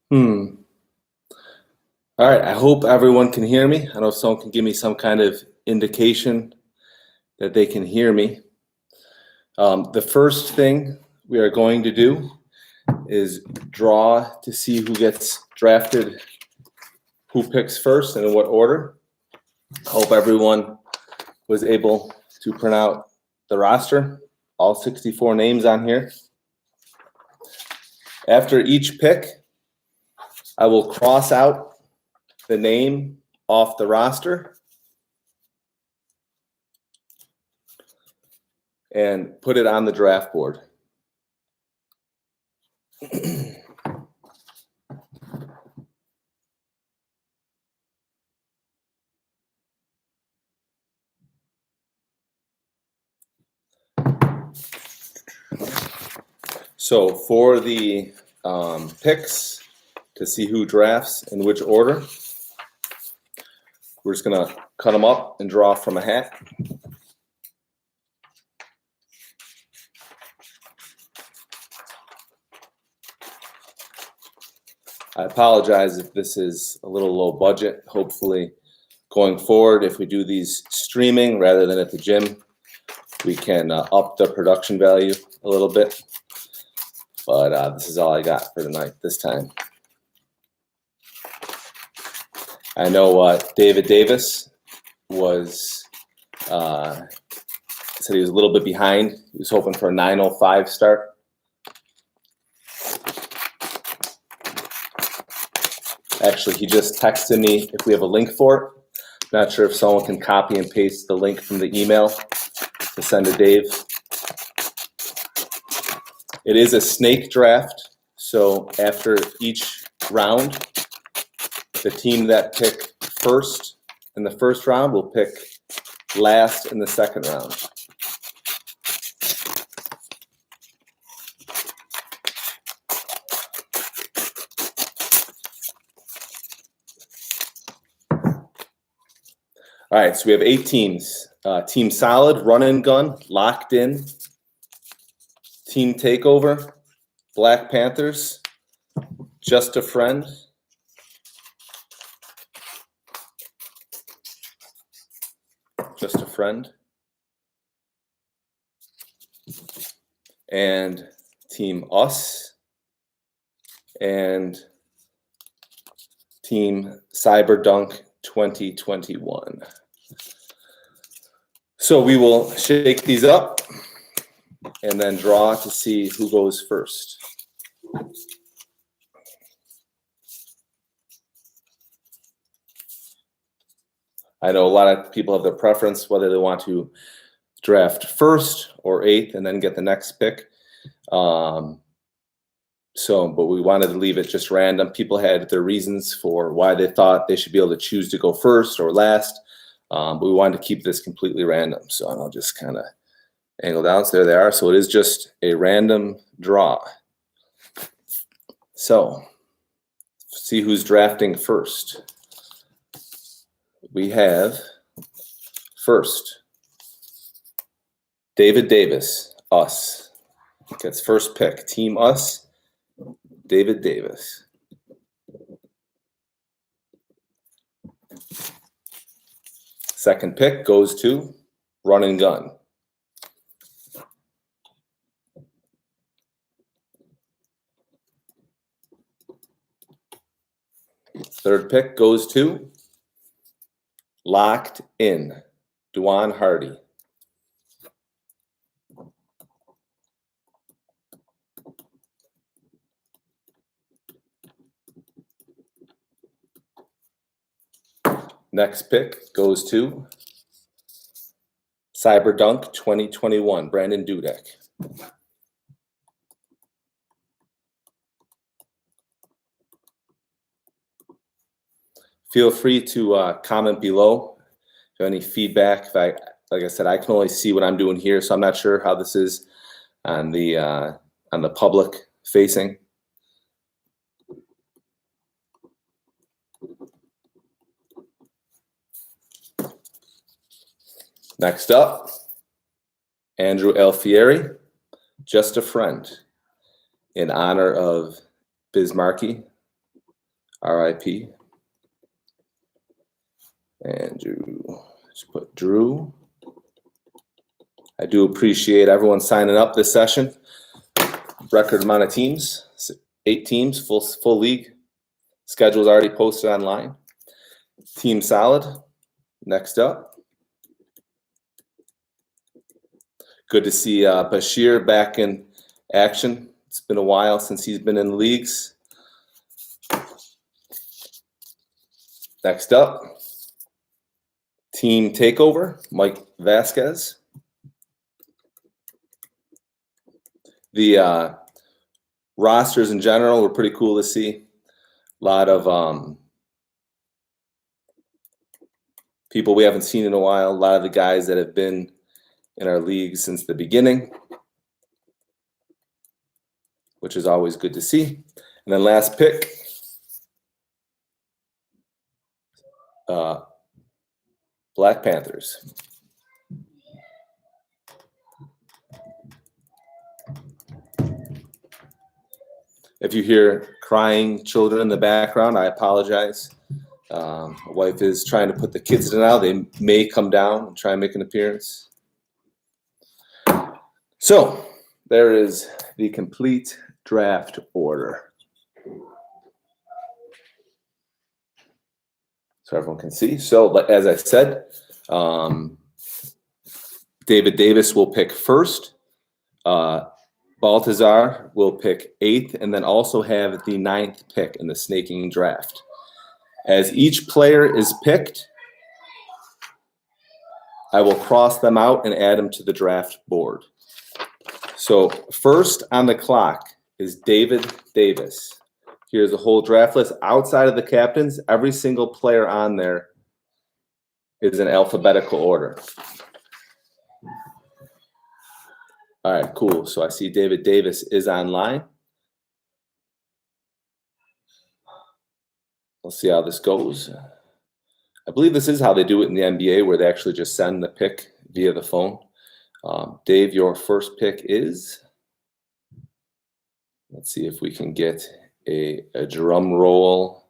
All right, I hope everyone can hear me. I don't know if someone can give me some kind of indication that they can hear me. The first thing we are going to do is draw to see who gets drafted, who picks first, and in what order. I hope everyone was able to print out the roster, all 64 names on here. After each pick, I will cross out the name off the roster and put it on the draft board. So for the picks, to see who drafts in which order, we're just going to cut them up and draw from a hat. I apologize if this is a little low budget. Hopefully, going forward, if we do these streaming rather than at the gym, we can up the production value a little bit. But this is all I got for tonight, this time. I know David Davis was said he was a little bit behind. He was hoping for a 9:05 start. Actually, he just texted me if we have a link for it. Not sure if someone can copy and paste the link from the email to send to Dave. It is a snake draft, so after each round, the team that pick first in the first round will pick last in the second round. All right, so we have 8 teams. Team Solid, Run and Gun, Locked In. Team Takeover, Black Panthers, Just a Friend. Just a Friend. And Team Us. And Team Cyberdunk 2021. So we will shake these up and then draw to see who goes first. I know a lot of people have their preference whether they want to draft first or 8th and then get the next pick. But we wanted to leave it just random. People had their reasons for why they thought they should be able to choose to go first or last. But we wanted to keep this completely random. So I'll just kind of angle down. So there they are. So it is just a random draw. So see who's drafting first. We have first David Davis, Us. Gets first pick. Team Us, David Davis. Second pick goes to Run and Gun. Third pick goes to Locked In, Dejuan Hardy. Next pick goes to Cyberdunk 2021, Brandon Dudek. Feel free to comment below if you have any feedback. Like I said, I can only see what I'm doing here, so I'm not sure how this is on the public facing. Next up, Andrew Alfieri, Just a Friend, in honor of Biz Markie, R.I.P. And Drew. Just put Drew. I do appreciate everyone signing up this session. Record amount of teams, 8 teams, full league. Schedule's already posted online. Team solid. Next up. Good to see Bashir back in action. It's been a while since he's been in the leagues. Next up, team takeover, Mike Vasquez. The rosters in general were pretty cool to see. A lot of people we haven't seen in a while. A lot of the guys that have been in our league since the beginning, which is always good to see. And then last pick, Black Panthers. If you hear crying children in the background, I apologize. My wife is trying to put the kids in now. They may come down and try and make an appearance. So there is the complete draft order. So everyone can see. So as I said, David Davis will pick first. Baltazar will pick 8th, and then also have the 9th pick in the snaking draft. As each player is picked, I will cross them out and add them to the draft board. So first on the clock is David Davis. Here's the whole draft list. Outside of the captains, every single player on there is in alphabetical order. All right, cool. So I see David Davis is online. We'll see how this goes. I believe this is how they do it in the NBA, where they actually just send the pick via the phone. Dave, your first pick is, let's see if we can get a drum roll.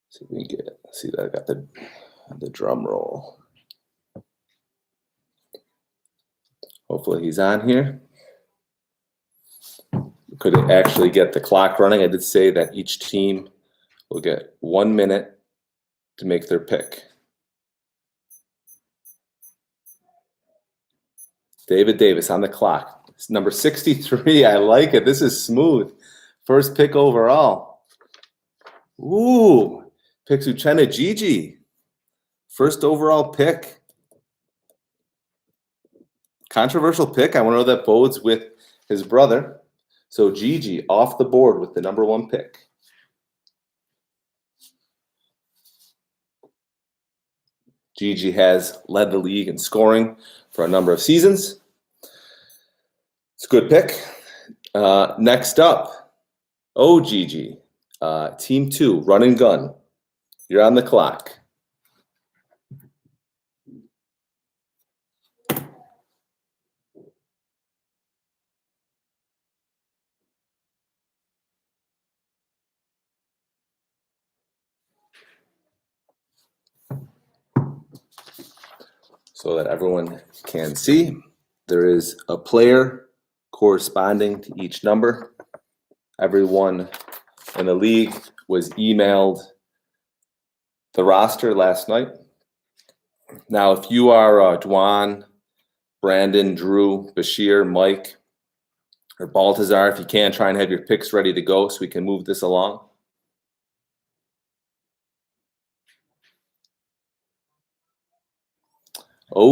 See if we can get, see that I got the drum roll. Hopefully he's on here. Could actually get the clock running. I did say that each team will get 1 minute to make their pick. David Davis on the clock. It's number 63. I like it. This is smooth. First pick overall. Ooh, picks Uchenna Gigi. First overall pick. Controversial pick. I want to know that bodes with his brother. So Gigi off the board with the number 1 pick. Gigi has led the league in scoring for a number of seasons. It's a good pick. Next up, Gigi, team 2, run and gun. You're on the clock. So that everyone can see, there is a player corresponding to each number. Everyone in the league was emailed the roster last night. Now, if you are Dejuan, Brandon, Drew, Bashir, Mike, or Baltazar, if you can, try and have your picks ready to go so we can move this along.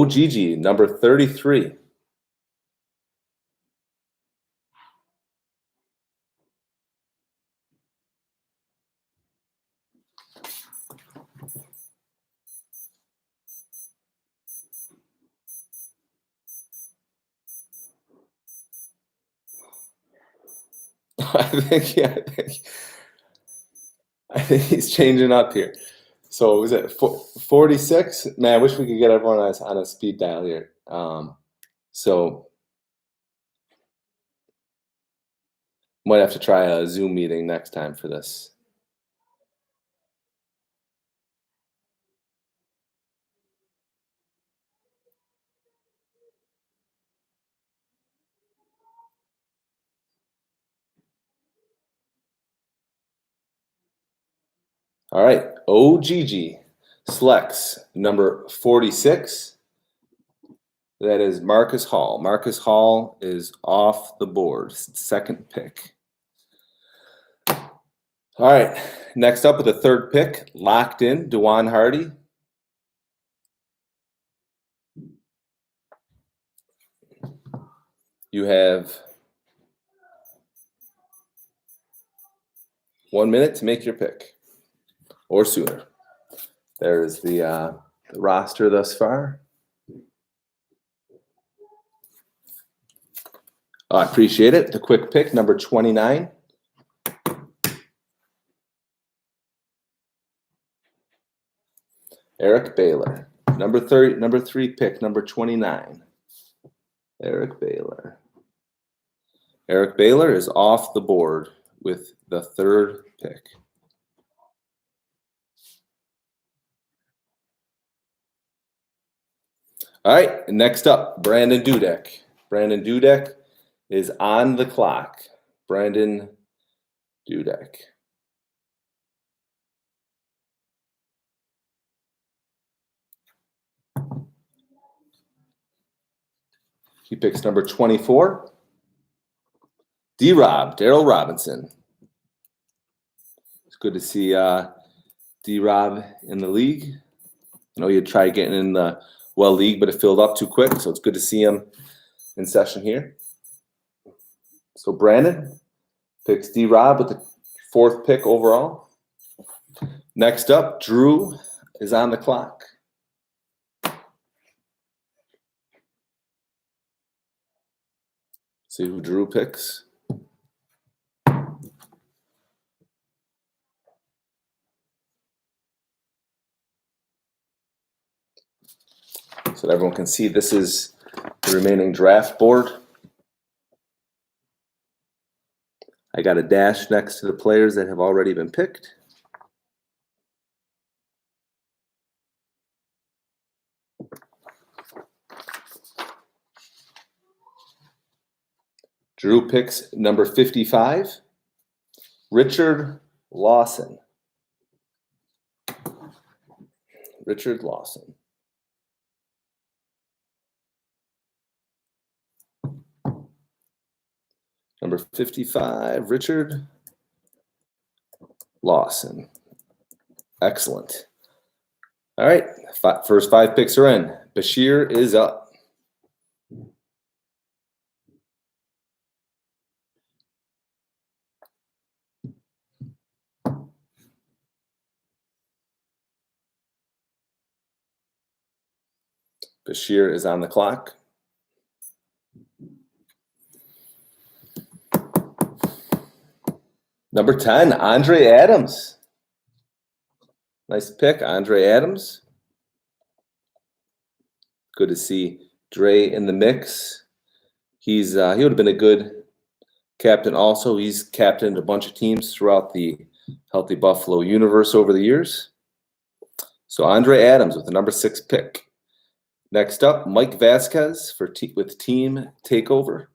Gigi, number 33. I think he's changing up here. So was it 46? Man, I wish we could get everyone on a speed dial here. So might have to try a Zoom meeting next time for this. All right, OGG selects number 46. That is Marcus Hall. Marcus Hall is off the board, second pick. All right, next up with the third pick, locked in, Dejuan Hardy. You have 1 minute to make your pick, or sooner. There is the roster thus far. Oh, I appreciate it. The quick pick, number 29. Eric Baylor. Number 3 pick, number 29. Eric Baylor. Eric Baylor is off the board with the third pick. All right, next up, Brandon Dudek. Brandon Dudek is on the clock. Brandon Dudek. He picks number 24. D-Rob, Daryl Robinson. It's good to see D-Rob in the league. I know he had tried getting in the league, but it filled up too quick, so it's good to see him in session here. So Brandon picks D-Rob with the 4th pick overall. Next up, Drew is on the clock. See who Drew picks. So that everyone can see, this is the remaining draft board. I got a dash next to the players that have already been picked. Drew picks number 55, Richard Lawson. Richard Lawson. Number 55, Richard Lawson. Excellent. All right, first 5 picks are in. Bashir is up. Bashir is on the clock. Number 10, Andre Adams. Nice pick, Andre Adams. Good to see Dre in the mix. He would have been a good captain also. He's captained a bunch of teams throughout the Healthy Buffalo universe over the years. So Andre Adams with the number 6 pick. Next up, Mike Vasquez with Team Takeover.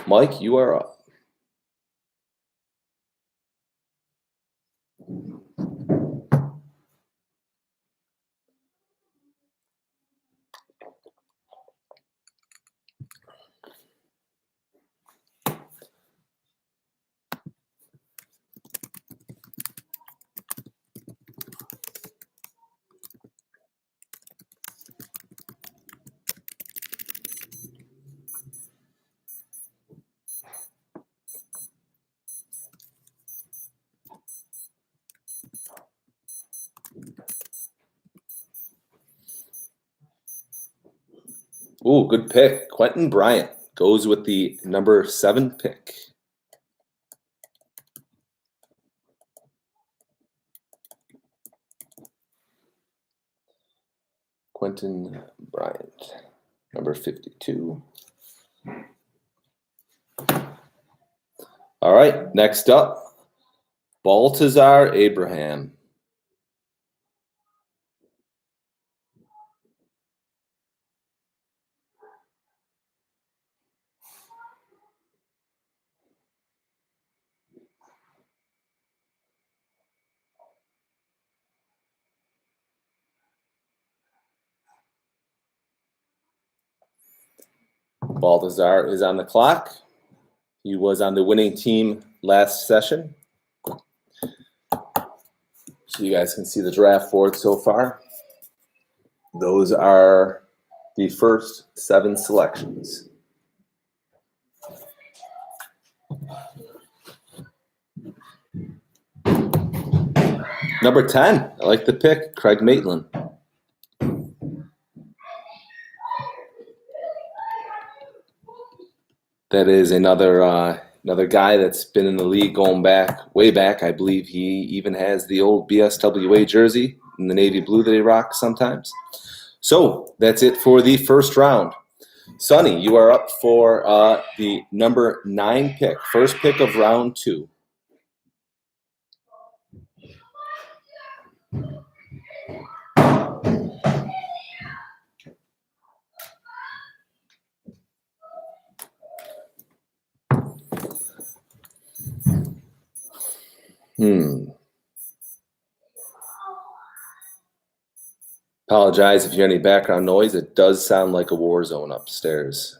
Mike, you are up. Ooh, good pick. Quentin Bryant goes with the number 7 pick. Quentin Bryant, number 52. All right, next up, Baltazar Abraham. Baltazar is on the clock. He was on the winning team last session. So you guys can see the draft board so far. Those are the first 7 selections. Number 10, I like the pick, Craig Maitland. That is another guy that's been in the league going way back. I believe he even has the old BSWA jersey in the navy blue that he rocks sometimes. So that's it for the first round. Sonny, you are up for the number 9 pick, first pick of round 2. Apologize if you hear any background noise. It does sound like a war zone upstairs.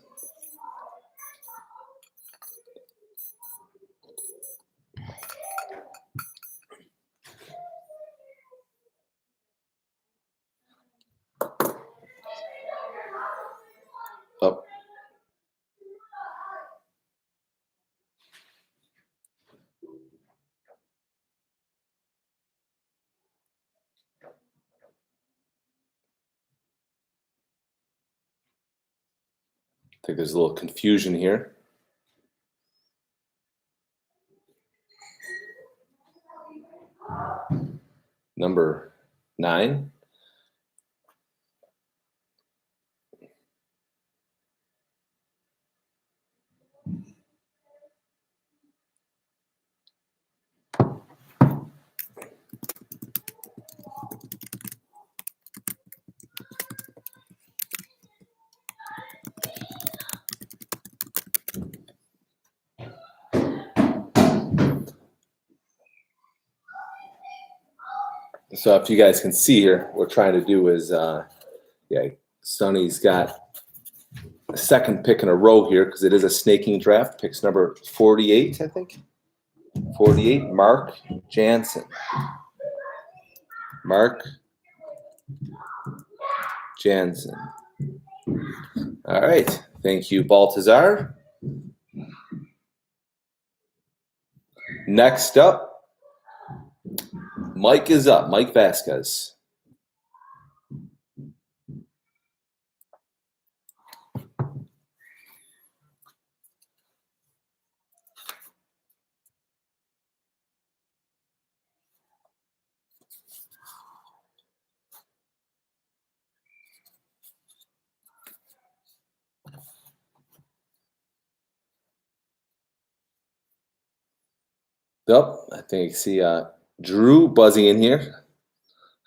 Oh. I think there's a little confusion here. Number 9. So if you guys can see here, what we're trying to do is, Sonny's got a second pick in a row here because it is a snaking draft. Picks number 48, I think. 48, Mark Jansen. Mark Jansen. All right. Thank you, Baltazar. Next up, Mike is up. Mike Vasquez. Yep, I think you see Drew buzzing in here. I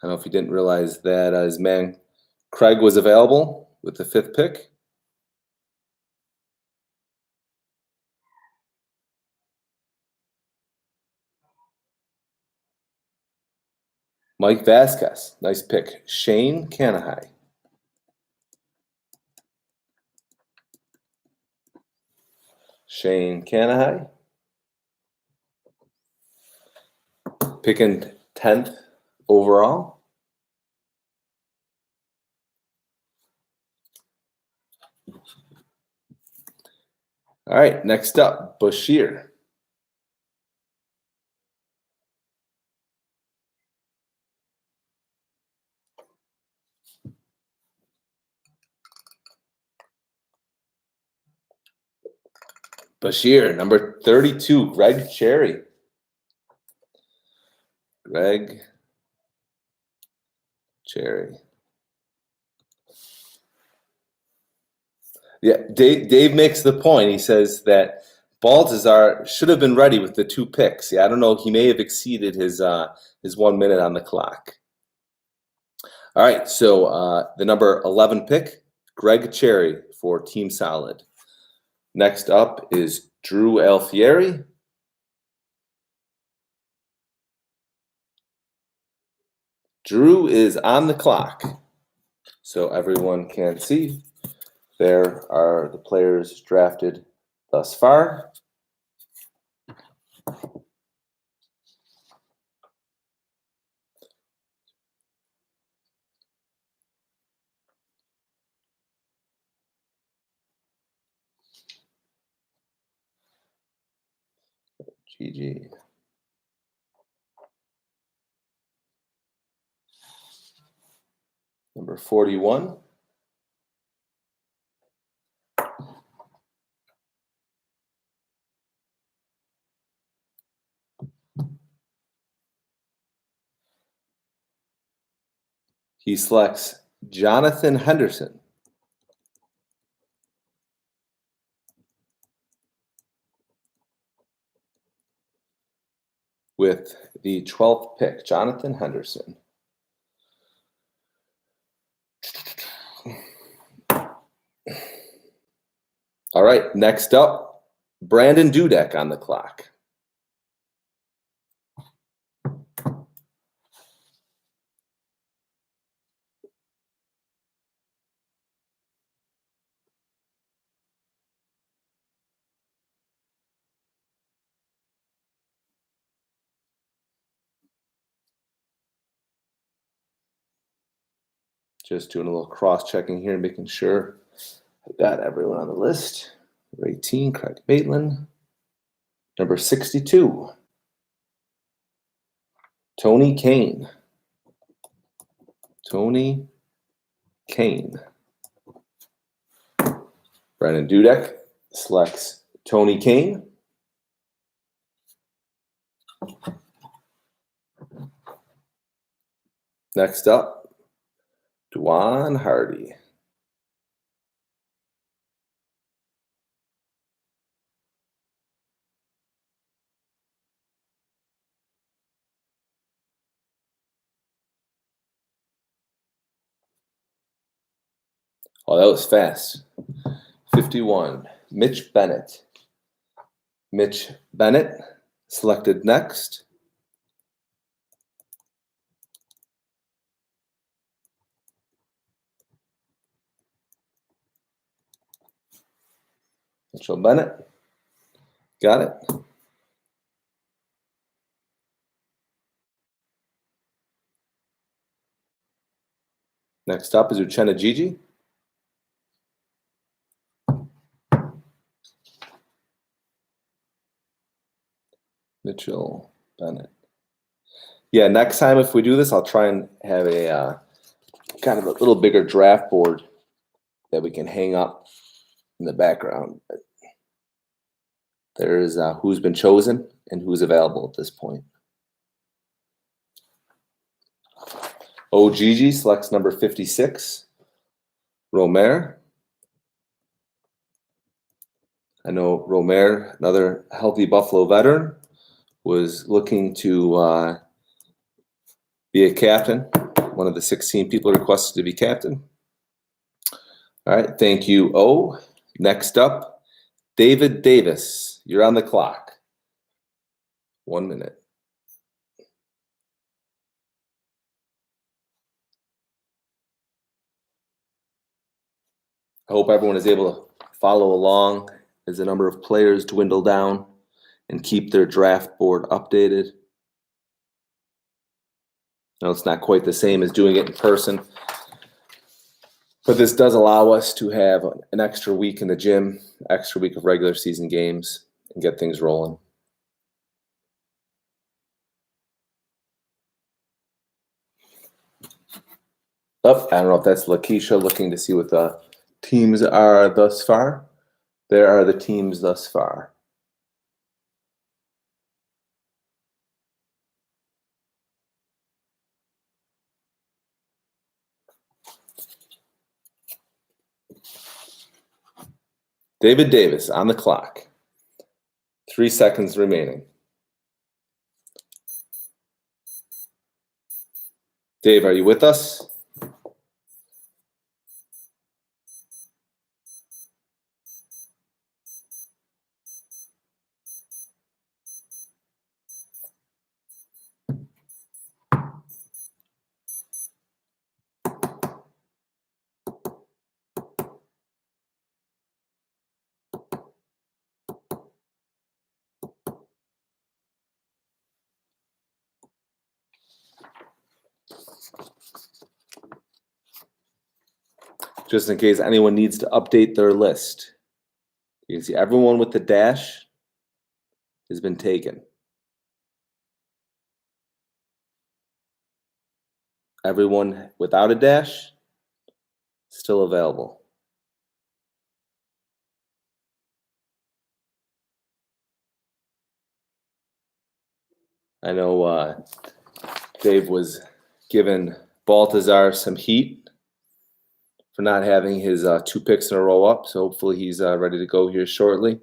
don't know if you didn't realize that his man Craig was available with the 5th pick. Mike Vasquez, nice pick. Shane Canahigh. Shane Canahigh. Picking 10th overall. All right, next up, Bashir. Bashir, number 32, Greg Cherry. Greg Cherry. Yeah, Dave makes the point. He says that Baltazar should have been ready with the 2 picks. Yeah, I don't know. He may have exceeded his 1 minute on the clock. All right, so the number 11 pick, Greg Cherry for Team Solid. Next up is Drew Alfieri. Drew is on the clock, so everyone can see. There are the players drafted thus far. GG. Number 41. He selects Jonathan Henderson. With the 12th pick, Jonathan Henderson. All right, next up, Brandon Dudek on the clock. Just doing a little cross-checking here, making sure I've got everyone on the list. Number 18, Craig Maitland. Number 62, Tony Kane. Tony Kane. Brandon Dudek selects Tony Kane. Next up, Dejuan Hardy. Oh, that was fast. 51, Mitch Bennett. Mitch Bennett selected next. Mitchell Bennett. Got it. Next up is Uchenna Gigi. Mitchell Bennett. Yeah, next time if we do this, I'll try and have a kind of a little bigger draft board that we can hang up in the background. There's who's been chosen and who's available at this point. Gigi selects number 56, Romer. I know Romer, another healthy Buffalo veteran, was looking to be a captain, one of the 16 people requested to be captain. All right, thank you, O. Next up, David Davis. You're on the clock. 1 minute. I hope everyone is able to follow along as the number of players dwindle down and keep their draft board updated. No, it's not quite the same as doing it in person, but this does allow us to have an extra week in the gym, extra week of regular season games, and get things rolling. Oh, I don't know if that's Lakeisha looking to see what the teams are thus far. There are the teams thus far. David Davis on the clock. 3 seconds remaining. Dave, are you with us? just in case anyone needs to update their list. You can see everyone with the dash has been taken. Everyone without a dash, still available. I know Dave was giving Baltazar some heat for not having his 2 picks in a row up, so hopefully he's ready to go here shortly.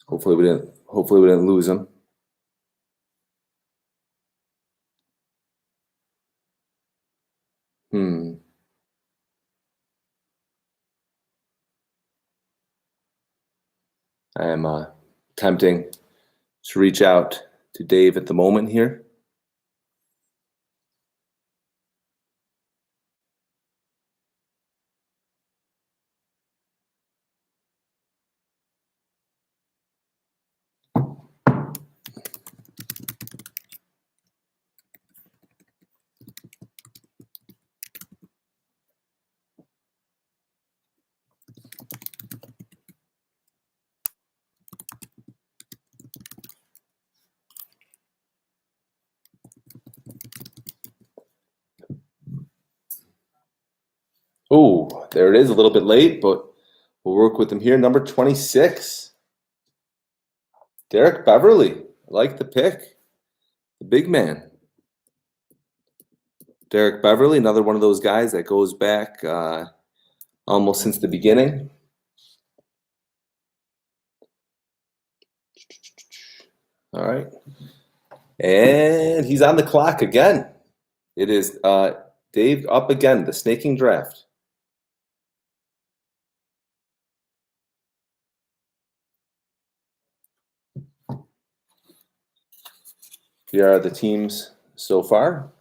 Hopefully we didn't lose him. I am attempting to reach out to Dave at the moment here. Oh, there it is, a little bit late, but we'll work with him here. Number 26, Derek Beverly. I like the pick, the big man. Derek Beverly, another one of those guys that goes back almost since the beginning. All right. And he's on the clock again. It is Dave up again, the snaking draft. Here are the teams so far.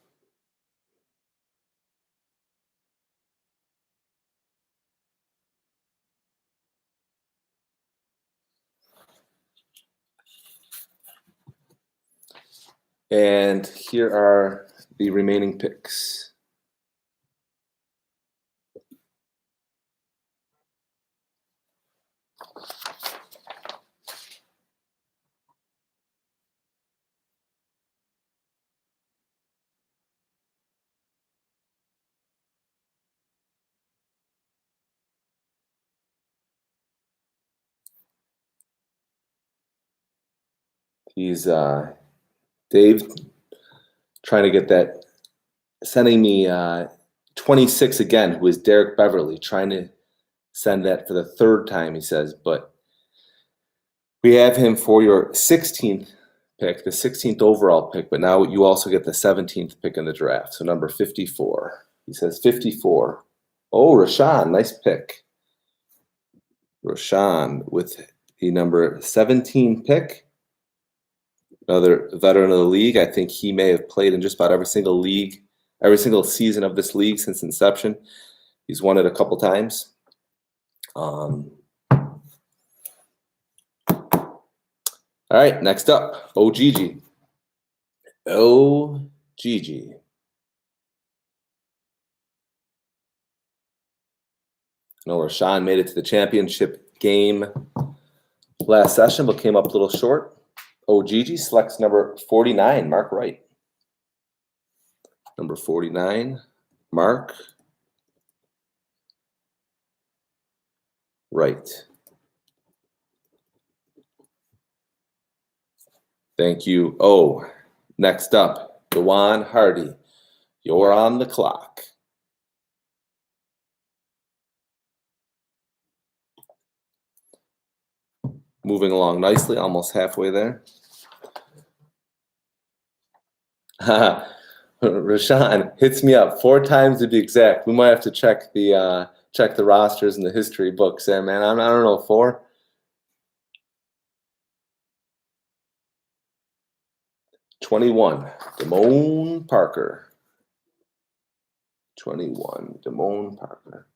And here are the remaining picks. He's Dave trying to get that, sending me 26 again, who is Derek Beverly, trying to send that for the 3rd time, he says. But we have him for your 16th pick, the 16th overall pick, but now you also get the 17th pick in the draft. So number 54. He says 54. Oh, Rashawn, nice pick. Rashawn with the number 17 pick. Another veteran of the league. I think he may have played in just about every single season of this league since inception. He's won it a couple times. All right, next up, OGG. OGG. I know Rashawn made it to the championship game last session, but came up a little short. OGG selects number 49, Mark Wright. Number 49, Mark Wright. Thank you. Oh, next up, Dejuan Hardy. You're on the clock. Moving along nicely, almost halfway there. Rashawn hits me up 4 times to be exact. We might have to check the rosters and the history books there, man. I don't know, 4. 21, Damone Parker. 21, Damone Parker.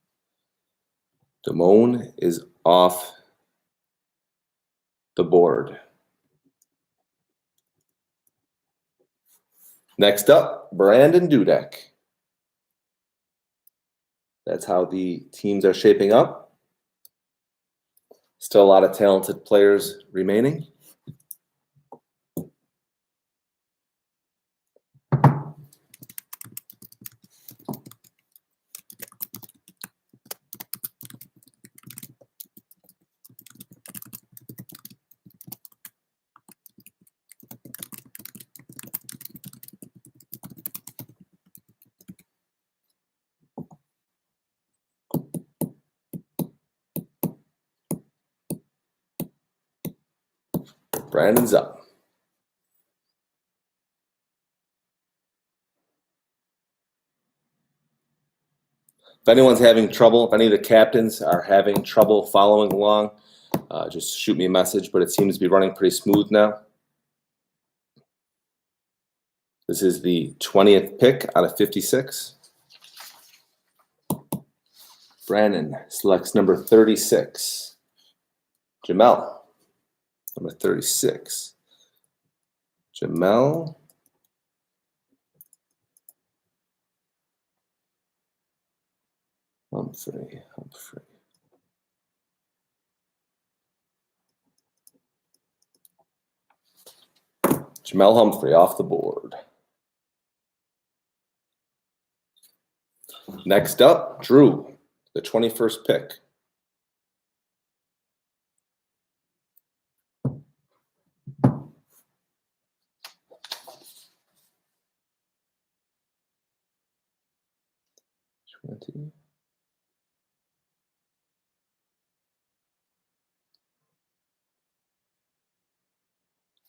Damone is off the board. Next up, Brandon Dudek. That's how the teams are shaping up. Still a lot of talented players remaining. Brandon's up. If anyone's having trouble, if any of the captains are having trouble following along, just shoot me a message, but it seems to be running pretty smooth now. This is the 20th pick out of 56. Brandon selects number 36. Jamel, number 36. Jamel. Humphrey. Jamel Humphrey off the board. Next up, Drew, the 21st pick.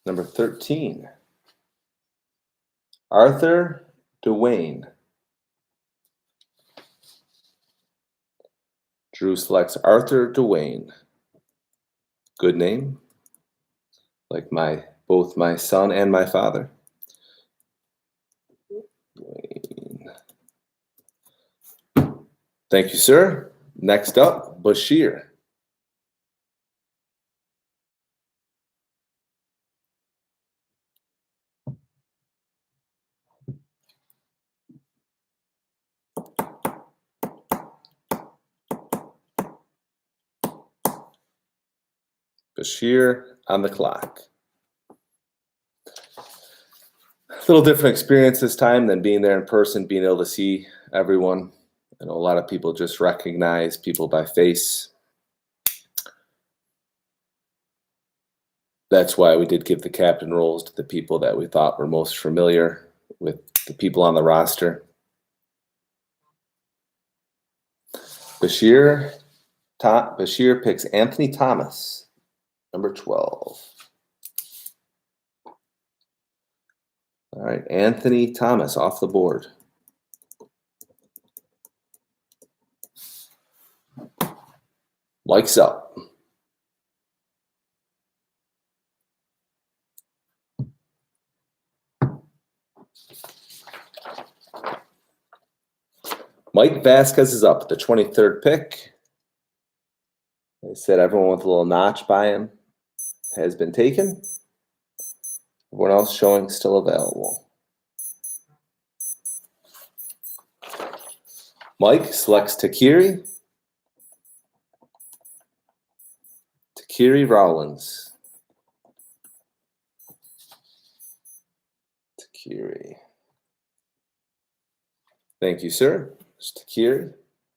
Number 13, Arthur Dewayne. Drew selects Arthur Dewayne. Good name, like both my son and my father. Dewayne. Thank you, sir. Next up, Bashir. Bashir on the clock. A little different experience this time than being there in person, being able to see everyone. I know a lot of people just recognize people by face. That's why we did give the captain roles to the people that we thought were most familiar with the people on the roster. Bashir picks Anthony Thomas, number 12. All right, Anthony Thomas off the board. Mike's up. Mike Vasquez is up, the 23rd pick. They said everyone with a little notch by him has been taken. Everyone else showing still available. Mike selects Takiri Rowlands. Takiri. Thank you, sir. Takiri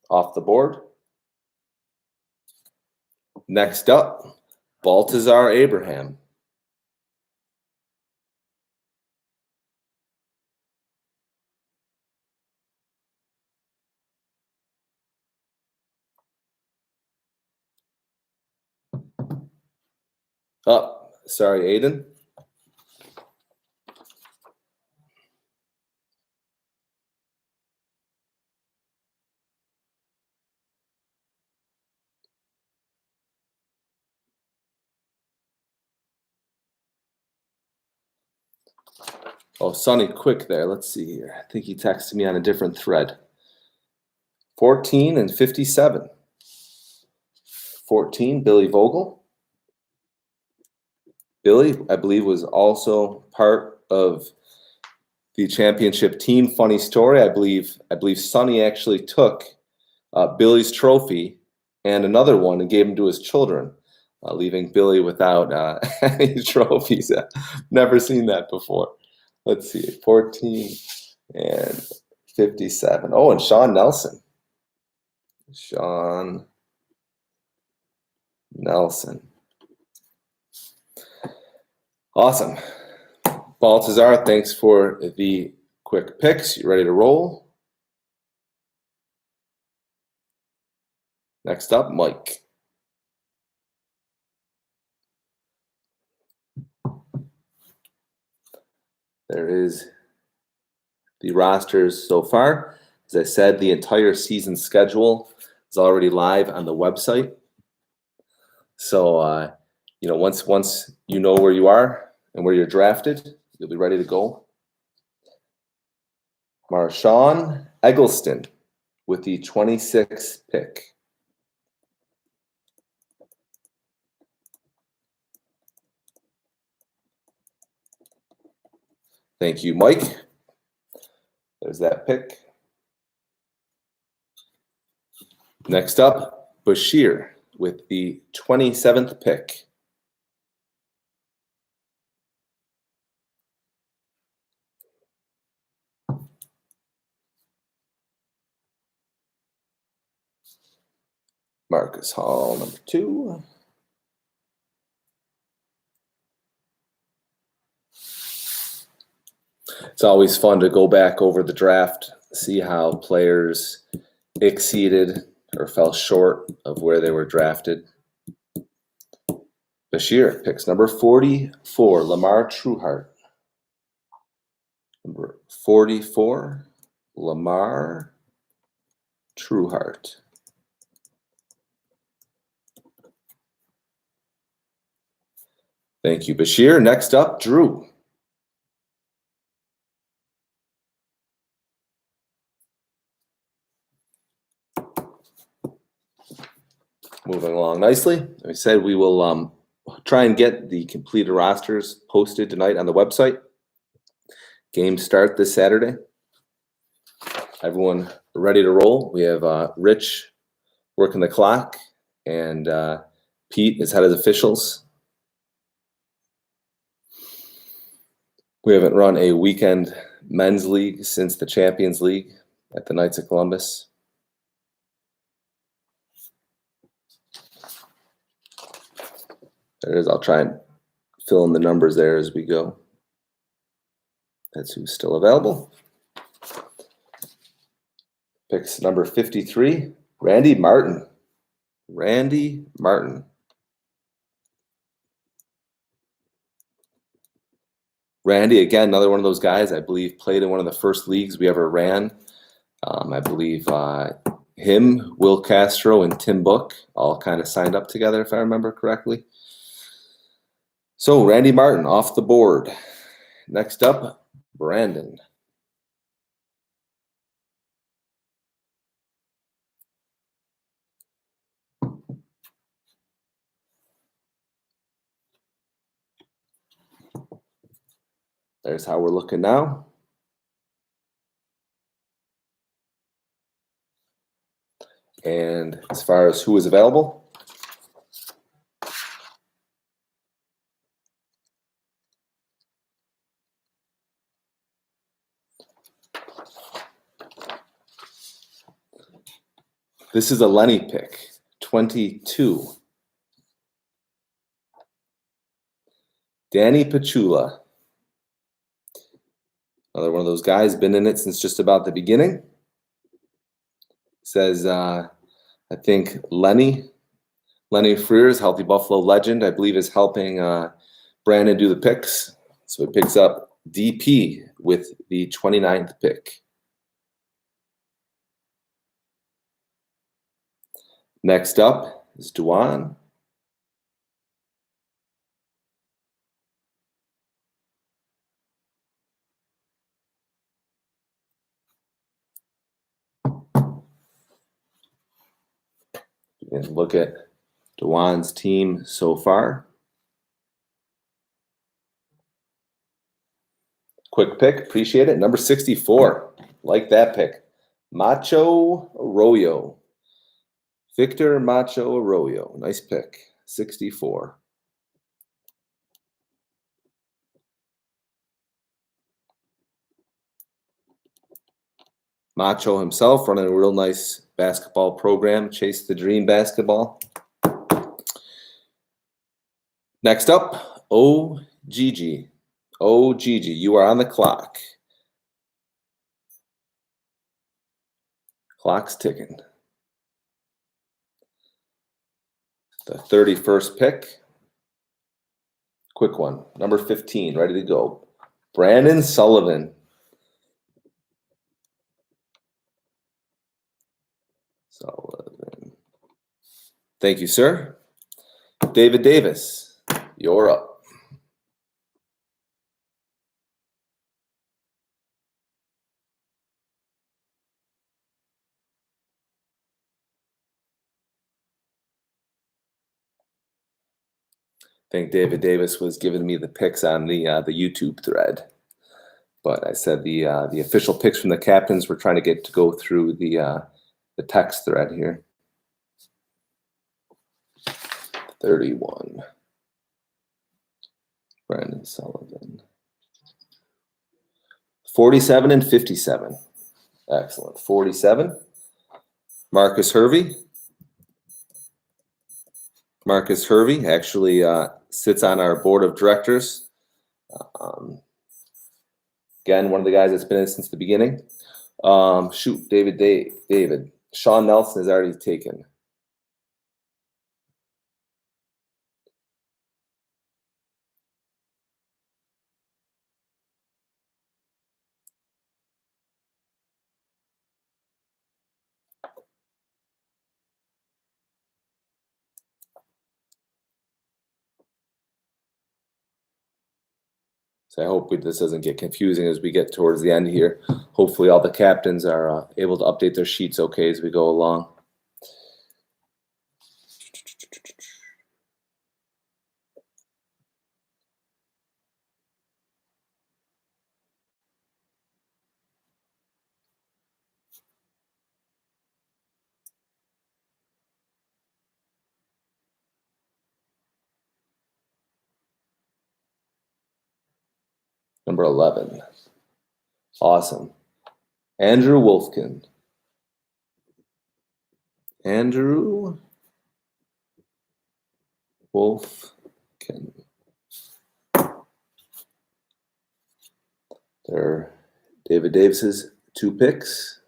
off the board. Next up, Baltazar Abraham. Oh, sorry, Aiden. Oh, Sonny, quick there. Let's see here. I think he texted me on a different thread. 14 and 57. 14, Billy Vogel. Billy, I believe, was also part of the championship team. Funny story, I believe Sonny actually took Billy's trophy and another one and gave them to his children, leaving Billy without any trophies. Never seen that before. Let's see, 14 and 57. Oh, and Sean Nelson. Awesome. Baltazar, thanks for the quick picks. You ready to roll? Next up, Mike. There is the rosters so far. As I said, the entire season schedule is already live on the website. So, once you know where you are and where you're drafted, you'll be ready to go. Marshawn Eggleston with the 26th pick. Thank you, Mike. There's that pick. Next up, Bashir with the 27th pick. Marcus Hall, number 2. It's always fun to go back over the draft, see how players exceeded or fell short of where they were drafted. Bashir picks number 44, Lamar Trueheart. Number 44, Lamar Trueheart. Thank you, Bashir. Next up, Drew. Moving along nicely. Like I said, we will try and get the completed rosters posted tonight on the website. Games start this Saturday. Everyone ready to roll? We have Rich working the clock, and Pete is head of officials. We haven't run a weekend men's league since the Champions League at the Knights of Columbus. There it is. I'll try and fill in the numbers there as we go. That's who's still available. Picks number 53, Randy Martin. Randy Martin. Randy, again, another one of those guys I believe played in one of the first leagues we ever ran. I believe him, Will Castro, and Tim Book all kind of signed up together, if I remember correctly. So Randy Martin off the board. Next up, Brandon. There's how we're looking now. And as far as who is available, this is a Lenny pick, 22. Danny Pachula. Another one of those guys, been in it since just about the beginning. Says, I think Lenny Frears, Healthy Buffalo legend, I believe is helping Brandon do the picks. So he picks up DP with the 29th pick. Next up is Dejuan. And look at Dejuan's team so far. Quick pick. Appreciate it. Number 64. Like that pick. Macho Arroyo. Victor Macho Arroyo. Nice pick. 64. Macho himself running a real nice basketball program. Chase the Dream basketball. Next up, OGG. OGG, you are on the clock. Clock's ticking. The 31st pick. Quick one. Number 15, ready to go. Brandon Sullivan. Sullivan. Thank you, sir. David Davis, you're up. I think David Davis was giving me the picks on the YouTube thread, but I said the official picks from the captains we're trying to get to go through the text thread here. 31. Brandon Sullivan. 47 and 57. Excellent. 47. Marcus Hervey. Marcus Hervey actually sits on our board of directors. Again, one of the guys that's been in since the beginning. David. Sean Nelson is already taken. So I hope this doesn't get confusing as we get towards the end here. Hopefully all the captains are able to update their sheets okay as we go along. Number 11. Awesome. Andrew Wolfkin. Andrew Wolfkin. There, David Davis's 2 picks.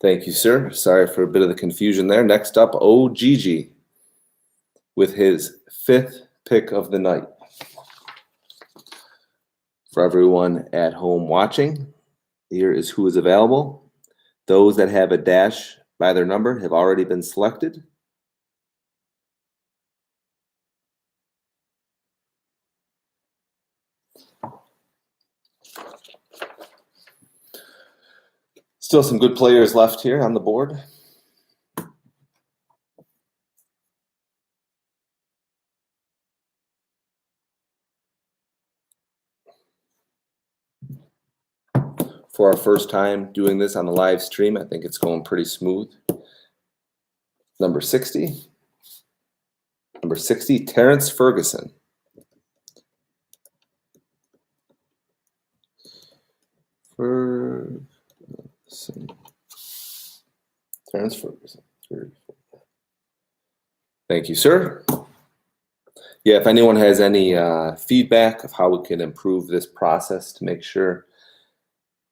Thank you, sir. Sorry for a bit of the confusion there. Next up, OGG with his 5th pick of the night. For everyone at home watching, here is who is available. Those that have a dash by their number have already been selected. Still some good players left here on the board. For our first time doing this on the live stream, I think it's going pretty smooth. Number 60. Number 60, Terrence Ferguson. Terrence Ferguson. Thank you, sir. Yeah, if anyone has any feedback of how we can improve this process to make sure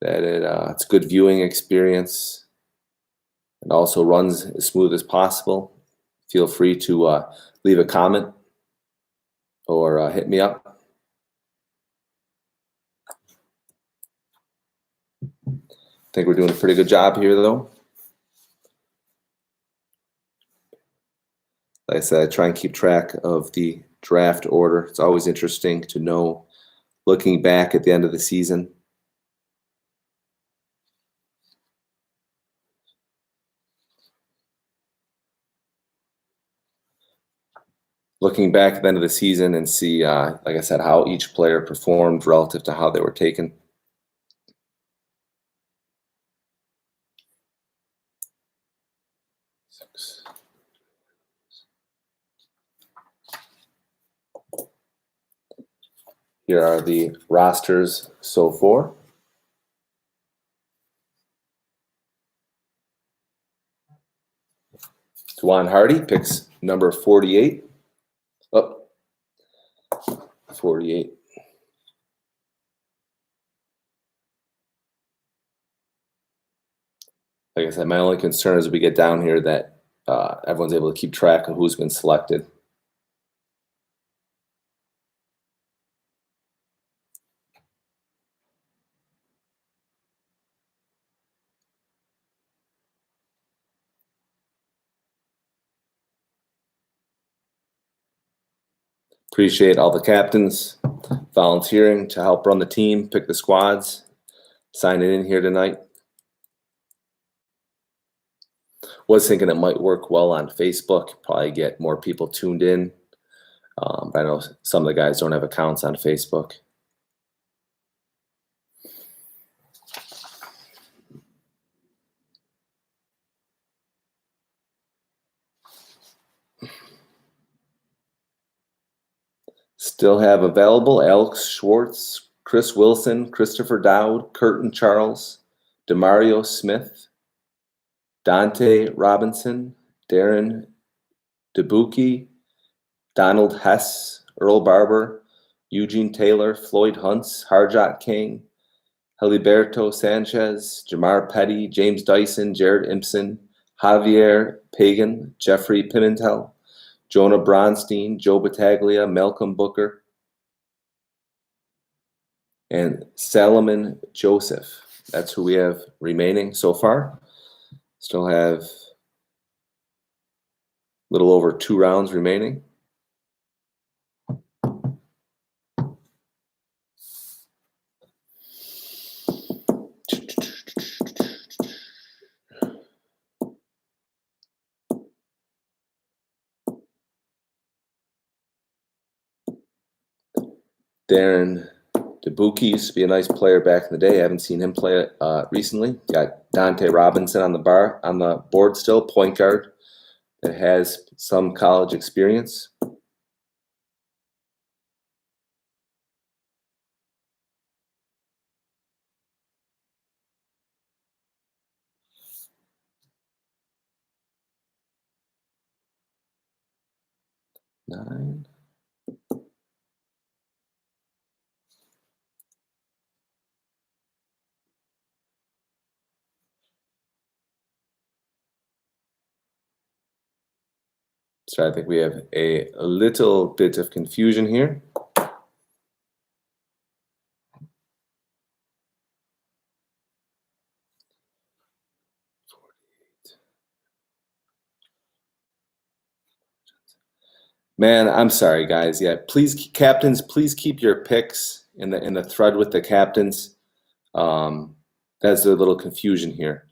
that it's a good viewing experience and also runs as smooth as possible, feel free to leave a comment or hit me up. I think we're doing a pretty good job here, though. Like I said, I try and keep track of the draft order. It's always interesting to know, looking back at the end of the season, looking back at the end of the season and see, like I said, how each player performed relative to how they were taken. Here are the rosters so far. Dejuan Hardy picks number 48. Oh, 48. Like I said, my only concern is we get down here that everyone's able to keep track of who's been selected. Appreciate all the captains volunteering to help run the team, pick the squads, signing in here tonight. Was thinking it might work well on Facebook, probably get more people tuned in. But I know some of the guys don't have accounts on Facebook. Still have available Alex Schwartz, Chris Wilson, Christopher Dowd, Curtin Charles, Demario Smith, Dante Robinson, Darren DeBucchi, Donald Hess, Earl Barber, Eugene Taylor, Floyd Hunts, Harjot King, Heliberto Sanchez, Jamar Petty, James Dyson, Jared Impson, Javier Pagan, Jeffrey Pimentel, Jonah Bronstein, Joe Battaglia, Malcolm Booker, and Salomon Joseph. That's who we have remaining so far. Still have a little over 2 rounds remaining. Darren DeBucchi used to be a nice player back in the day. I haven't seen him play recently. Got Dante Robinson on the board still, point guard that has some college experience. Nine. So I think we have a little bit of confusion here. Man, I'm sorry, guys. Yeah, please, captains, please keep your picks in the thread with the captains. That's a little confusion here.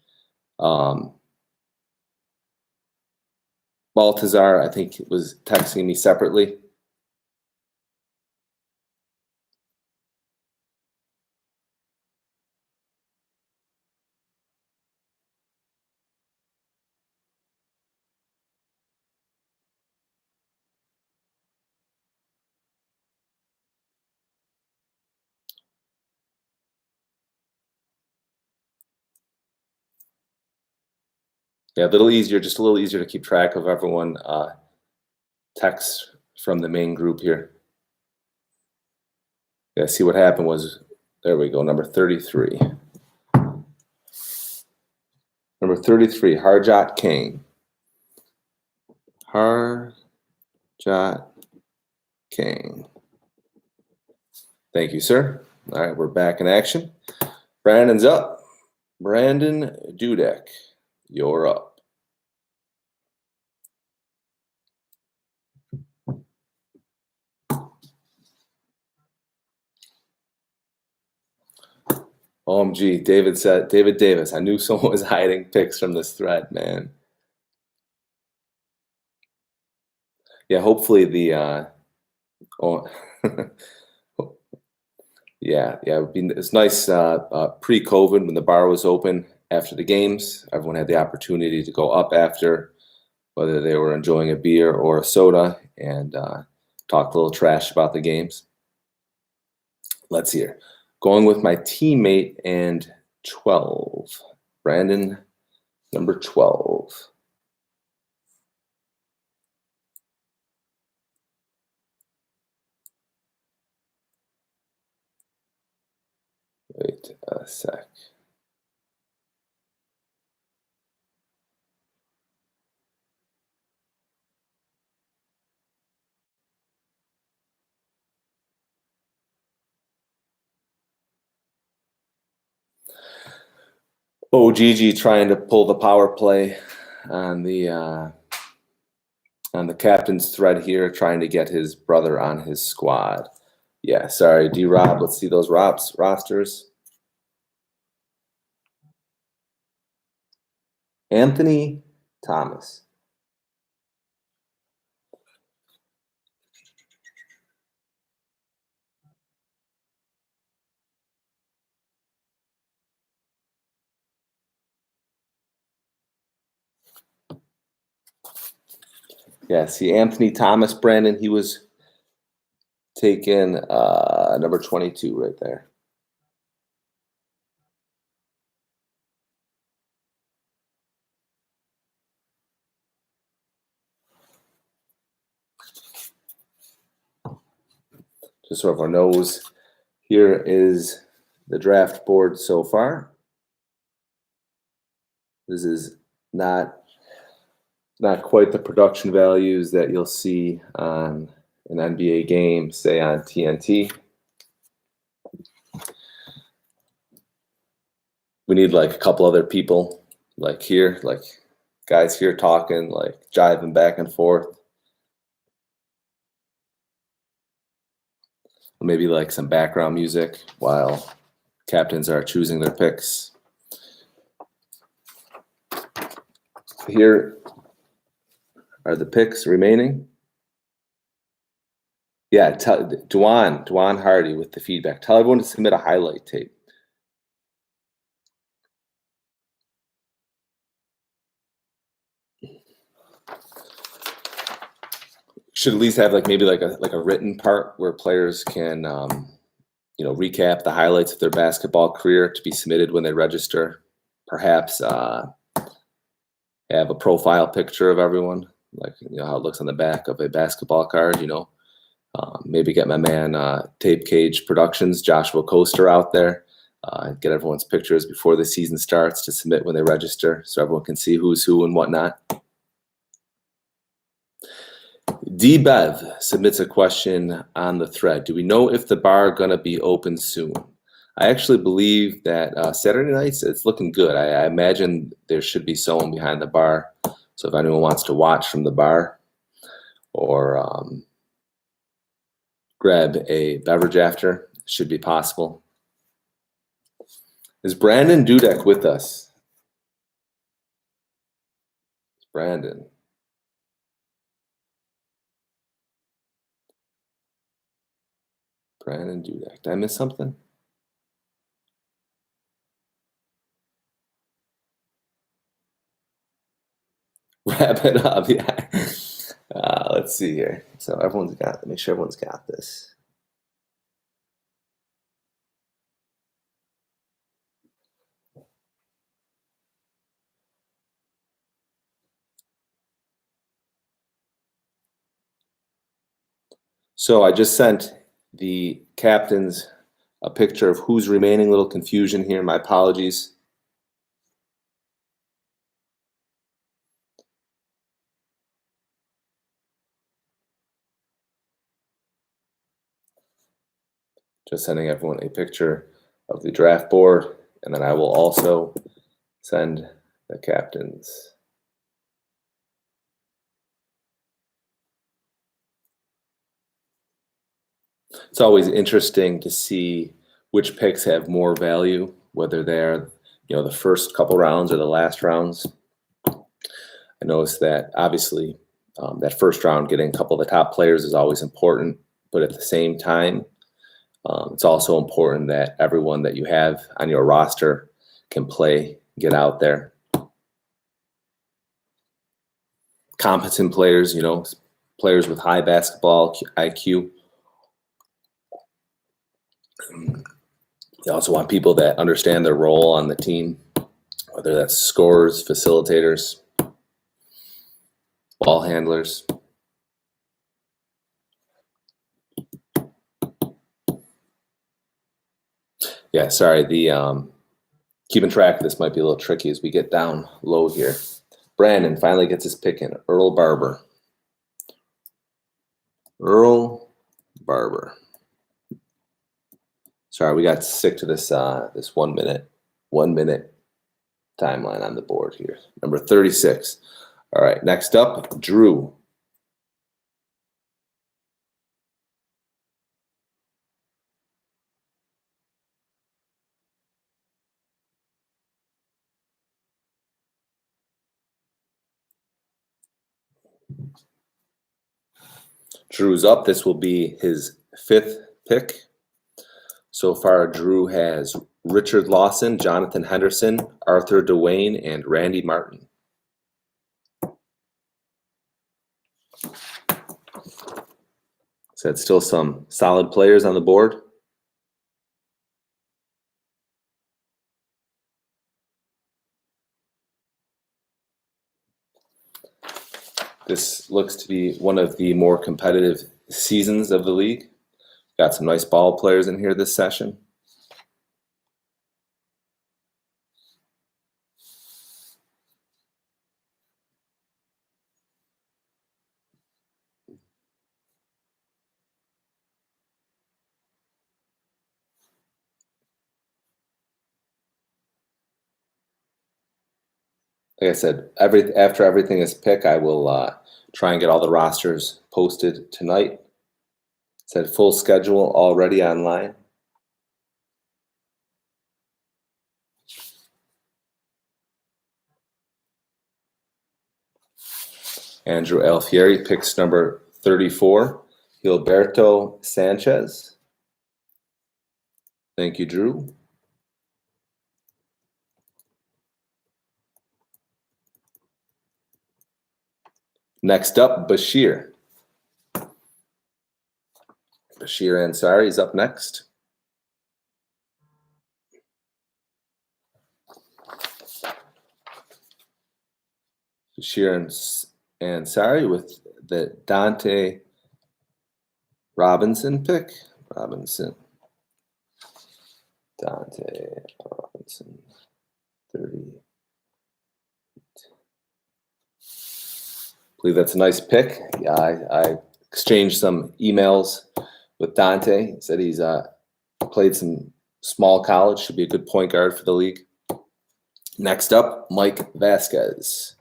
Baltazar, I think, was texting me separately. Yeah, just a little easier to keep track of everyone texts from the main group here. Yeah, see what happened was, there we go, number 33. Number 33, Harjot King. Harjot King. Thank you, sir. All right, we're back in action. Brandon's up. Brandon Dudek, you're up. OMG, David Davis. I knew someone was hiding picks from this thread, man. Yeah, hopefully the oh, yeah, it's nice pre-COVID when the bar was open after the games. Everyone had the opportunity to go up after, whether they were enjoying a beer or a soda, and talk a little trash about the games. Let's hear. Going with my teammate and 12. Brandon, number 12. Wait a sec. Oh, Gigi trying to pull the power play on the captain's thread here, trying to get his brother on his squad. Yeah, sorry, D-Rob. Let's see those rosters. Anthony Thomas. Yeah, see Anthony Thomas, Brandon, he was taken number 22 right there. Just so everyone knows, here is the draft board so far. This is not quite the production values that you'll see on an NBA game, say on TNT. We need like a couple other people like here, like guys here talking, like jiving back and forth. Maybe like some background music while captains are choosing their picks. Here are the picks remaining. Yeah, Dejuan Hardy with the feedback. Tell everyone to submit a highlight tape. Should at least have maybe a written part where players can recap the highlights of their basketball career to be submitted when they register. Perhaps have a profile picture of everyone, like how it looks on the back of a basketball card. Maybe get my man Tape Cage Productions, Joshua Coaster, out there. Get everyone's pictures before the season starts to submit when they register, so everyone can see who's who and whatnot. D-Bev submits a question on the thread. Do we know if the bar going to be open soon? I actually believe that Saturday nights, it's looking good. I imagine there should be someone behind the bar. So if anyone wants to watch from the bar or grab a beverage after, it should be possible. Is Brandon Dudek with us? Brandon. Brandon Dudek. Did I miss something? Wrap it up, yeah. Let's see here. So make sure everyone's got this. So I just sent the captains a picture of who's remaining. Little confusion here. My apologies. Just sending everyone a picture of the draft board, and then I will also send the captains. It's always interesting to see which picks have more value, whether they're the first couple rounds or the last rounds. I noticed that obviously That first round, getting a couple of the top players is always important, but at the same time, it's also important that everyone that you have on your roster can play, get out there. Competent players, players with high basketball IQ. You also want people that understand their role on the team, whether that's scorers, facilitators, ball handlers. Yeah, sorry, the keeping track of this might be a little tricky as we get down low here. Brandon finally gets his pick in. Earl Barber. Earl Barber. Sorry, we got sick to this this 1 minute timeline on the board here. Number 36. All right, next up, Drew. Drew's up. This will be his 5th pick. So far, Drew has Richard Lawson, Jonathan Henderson, Arthur Dewayne, and Randy Martin. So that's still some solid players on the board. This looks to be one of the more competitive seasons of the league. Got some nice ball players in here this session. Like I said, after everything is picked, I will try and get all the rosters posted tonight. Said full schedule already online. Andrew Alfieri picks number 34, Gilberto Sanchez. Thank you, Drew. Next up, Bashir. Bashir Ansari is up next. Bashir Ansari with the Dante Robinson pick. Dante Robinson, 30. I believe that's a nice pick. Yeah, I exchanged some emails with Dante. He said he's played some small college, should be a good point guard for the league. Next up, Mike Vasquez.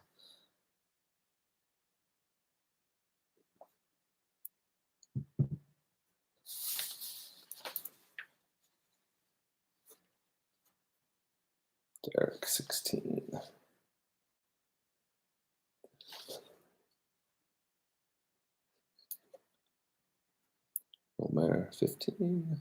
Derek, 16. Omer, 15.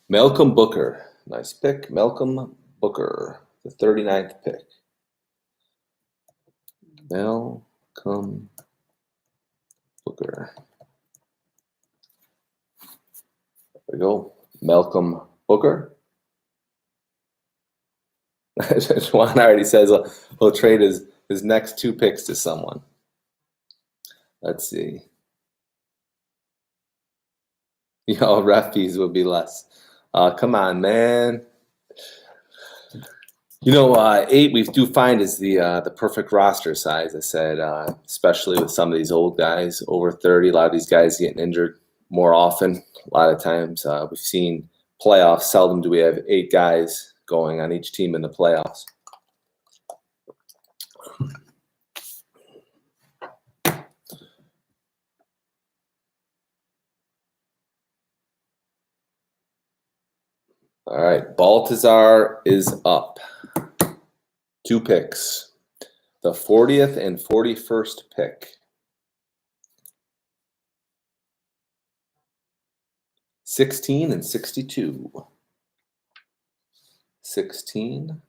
Malcolm Booker. Nice pick. Malcolm Booker, the 39th pick. Malcolm Booker. There we go. Malcolm Booker. Juan already says he'll trade his next 2 picks to someone. Let's see. Ref fees will be less. Come on, man. 8 we do find is the perfect roster size. I said, especially with some of these old guys over 30. A lot of these guys getting injured more often. A lot of times we've seen playoffs. Seldom do we have 8 guys going on each team in the playoffs. All right, Baltazar is up. 2 picks. The 40th and 41st pick. 16 and 62. 16.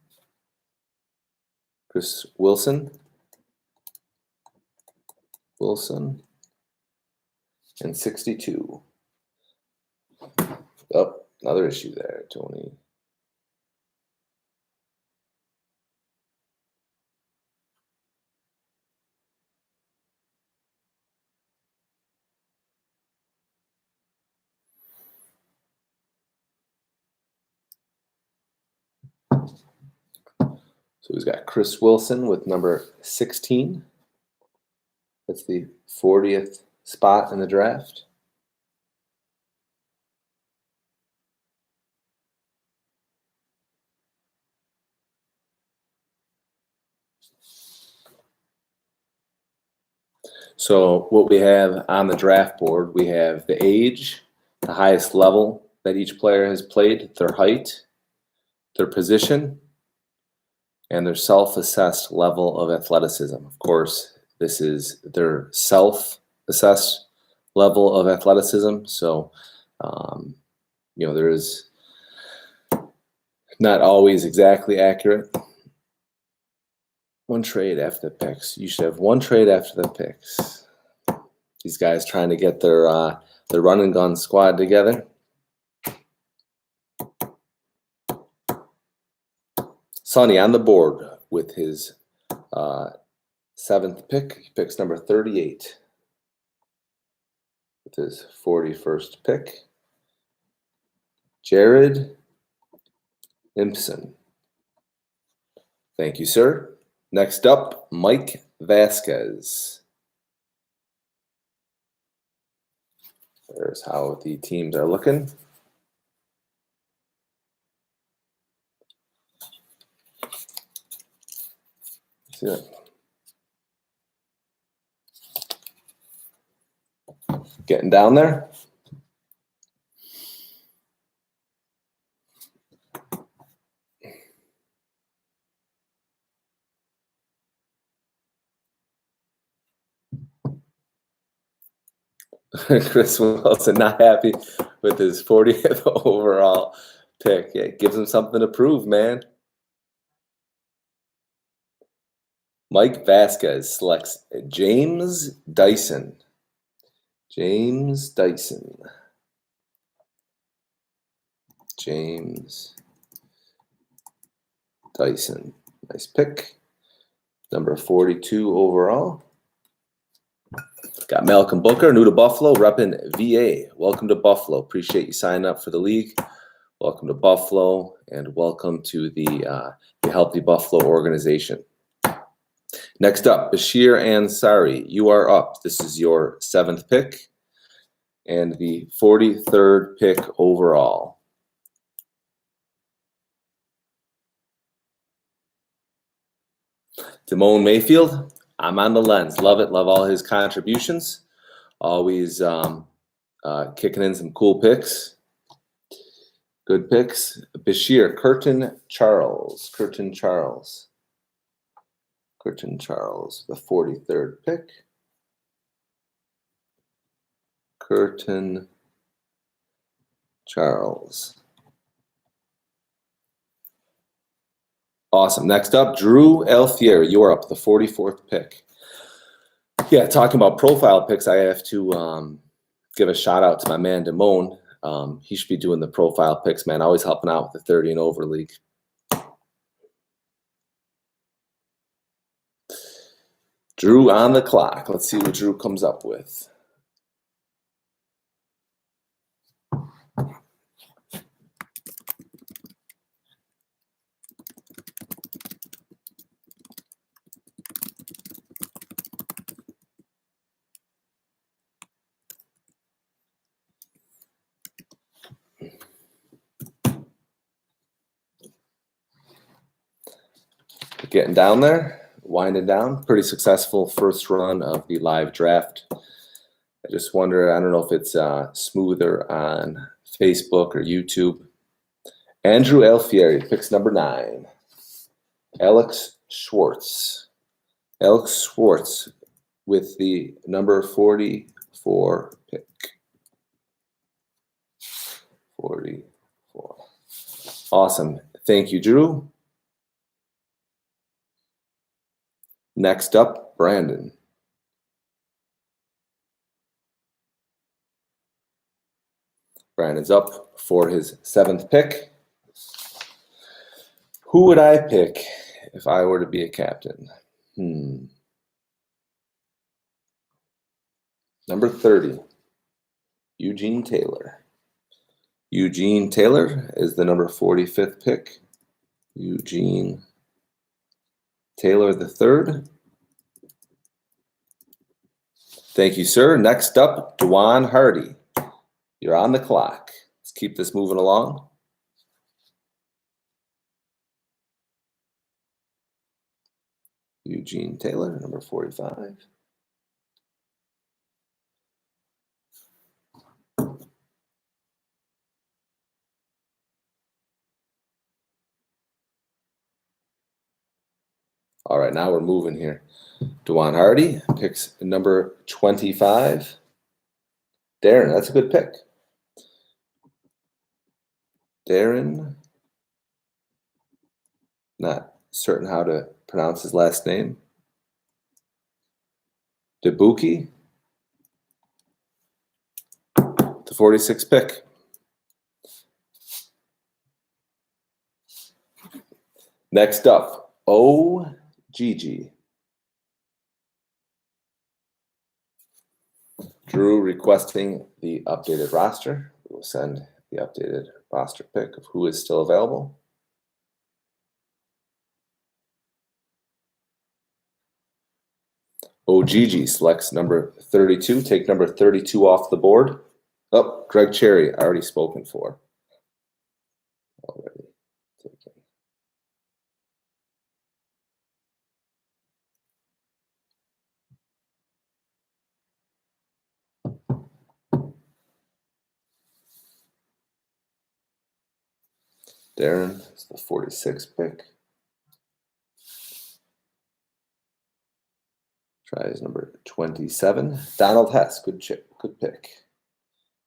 Chris Wilson. And 62. Oh, another issue there, Tony. So he's got Chris Wilson with number 16. That's the 40th spot in the draft. So what we have on the draft board, we have the age, the highest level that each player has played, their height, their position, and their self-assessed level of athleticism. Of course, this is their self-assessed level of athleticism. So, there is not always exactly accurate. One trade after the picks. You should have one trade after the picks. These guys trying to get their run and gun squad together. Sonny on the board with his 7th pick. He picks number 38 with his 41st pick. Jared Impson. Thank you, sir. Next up, Mike Vasquez. There's how the teams are looking. See that? Getting down there. Chris Wilson not happy with his 40th overall pick. Yeah, it gives him something to prove, man. Mike Vasquez selects James Dyson. James Dyson. James Dyson. Nice pick. Number 42 overall. Got Malcolm Booker, new to Buffalo, repping VA. Welcome to Buffalo. Appreciate you signing up for the league. Welcome to Buffalo, and welcome to the Healthy Buffalo organization. Next up, Bashir Ansari. You are up. This is your 7th pick and the 43rd pick overall. Damone Mayfield. I'm on the lens. Love it. Love all his contributions. Always kicking in some cool picks. Good picks. Bashir, Curtin Charles, the 43rd pick. Curtin Charles. Awesome. Next up, Drew Alfieri. You are up, the 44th pick. Yeah, talking about profile picks, I have to give a shout out to my man Damone. He should be doing the profile picks, man. Always helping out with the 30 and over league. Drew on the clock. Let's see what Drew comes up with. Getting down there, winding down. Pretty successful first run of the live draft. I just wonder, I don't know if it's smoother on Facebook or YouTube. Andrew Alfieri picks number 9. Alex Schwartz. Alex Schwartz with the number 44 pick. 44. Awesome. Thank you, Drew. Next up, Brandon. Brandon's up for his 7th pick. Who would I pick if I were to be a captain? Number 30, Eugene Taylor. Eugene Taylor is the number 45th pick. Eugene Taylor III. Thank you, sir. Next up, Dejuan Hardy. You're on the clock. Let's keep this moving along. Eugene Taylor, number 45. All right, now we're moving here. Dejuan Hardy picks number 25. Darren, that's a good pick. Darren, not certain how to pronounce his last name. Debuki, the 46th pick. Next up, OGG. Drew requesting the updated roster. We will send the updated roster pick of who is still available. OGG selects number 32. Take number 32 off the board. Oh, Greg Cherry, already spoken for. Already taken. Darren is the 46th pick. Tries number 27. Donald Hess, good pick.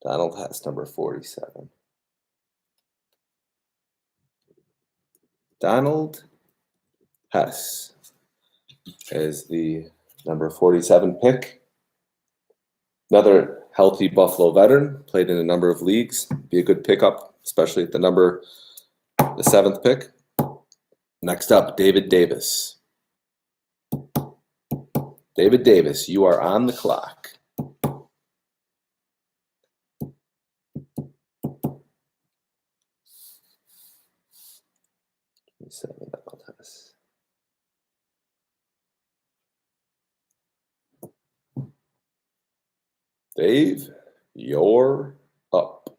Donald Hess, number 47. Donald Hess is the number 47 pick. Another healthy Buffalo veteran, played in a number of leagues. Be a good pickup, especially at the 7th pick. Next up, David Davis. David Davis, you are on the clock. Dave, you're up.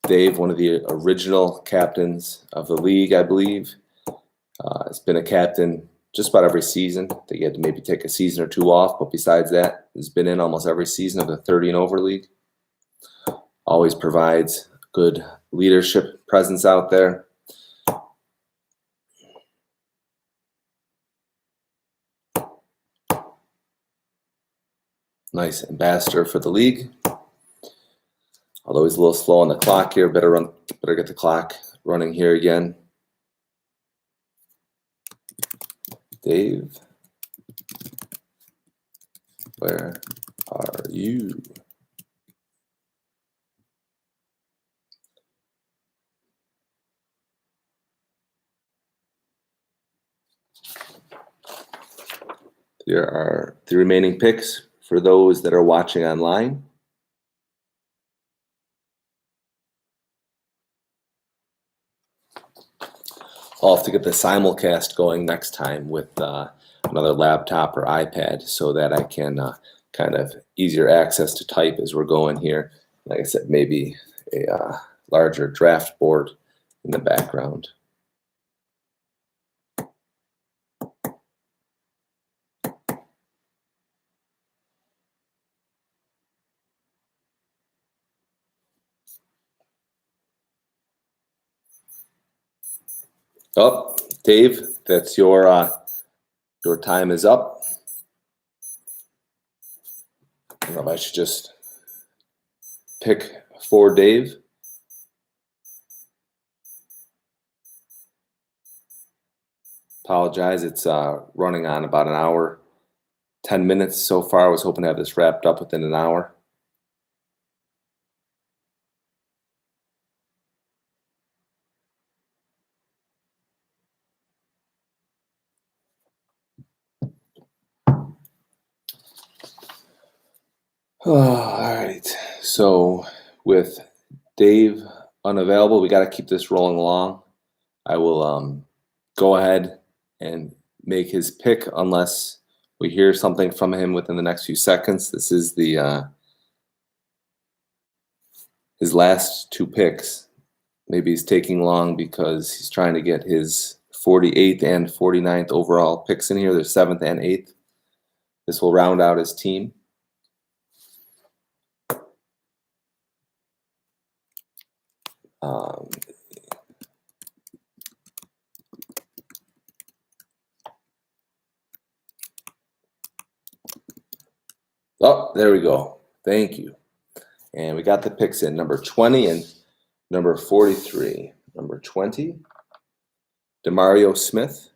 Dave, one of the original captains of the league, I believe, has been a captain just about every season. They had to maybe take a season or two off, but besides that, has been in almost every season of the 30 and over league. Always provides good leadership presence out there. Nice ambassador for the league. Although he's a little slow on the clock here, better get the clock running here again. Dave, where are you? Here are the remaining picks for those that are watching online. I'll have to get the simulcast going next time with another laptop or iPad so that I can kind of easier access to type as we're going here. Like I said, maybe a larger draft board in the background. Oh, Dave, that's your time is up. I don't know if I should just pick for Dave. Apologize, it's running on about an hour, 10 minutes so far. I was hoping to have this wrapped up within an hour. Oh, all right, so with Dave unavailable, we got to keep this rolling along. I will go ahead and make his pick unless we hear something from him within the next few seconds. This is the his last two picks. Maybe he's taking long because he's trying to get his 48th and 49th overall picks in here. They're 7th and 8th. This will round out his team. Oh, there we go. Thank you. And we got the picks in, number 20 and number 43. Number 20, Demario Smith.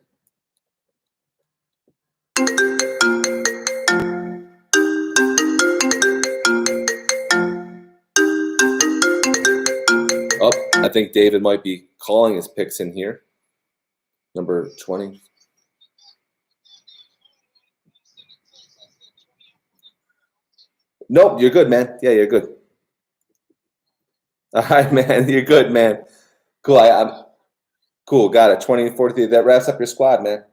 Oh, I think David might be calling his picks in here. Number 20. Nope, you're good, man. Yeah, you're good. All right, man. You're good, man. Cool. I'm cool. Got it. 20 and 43. That wraps up your squad, man.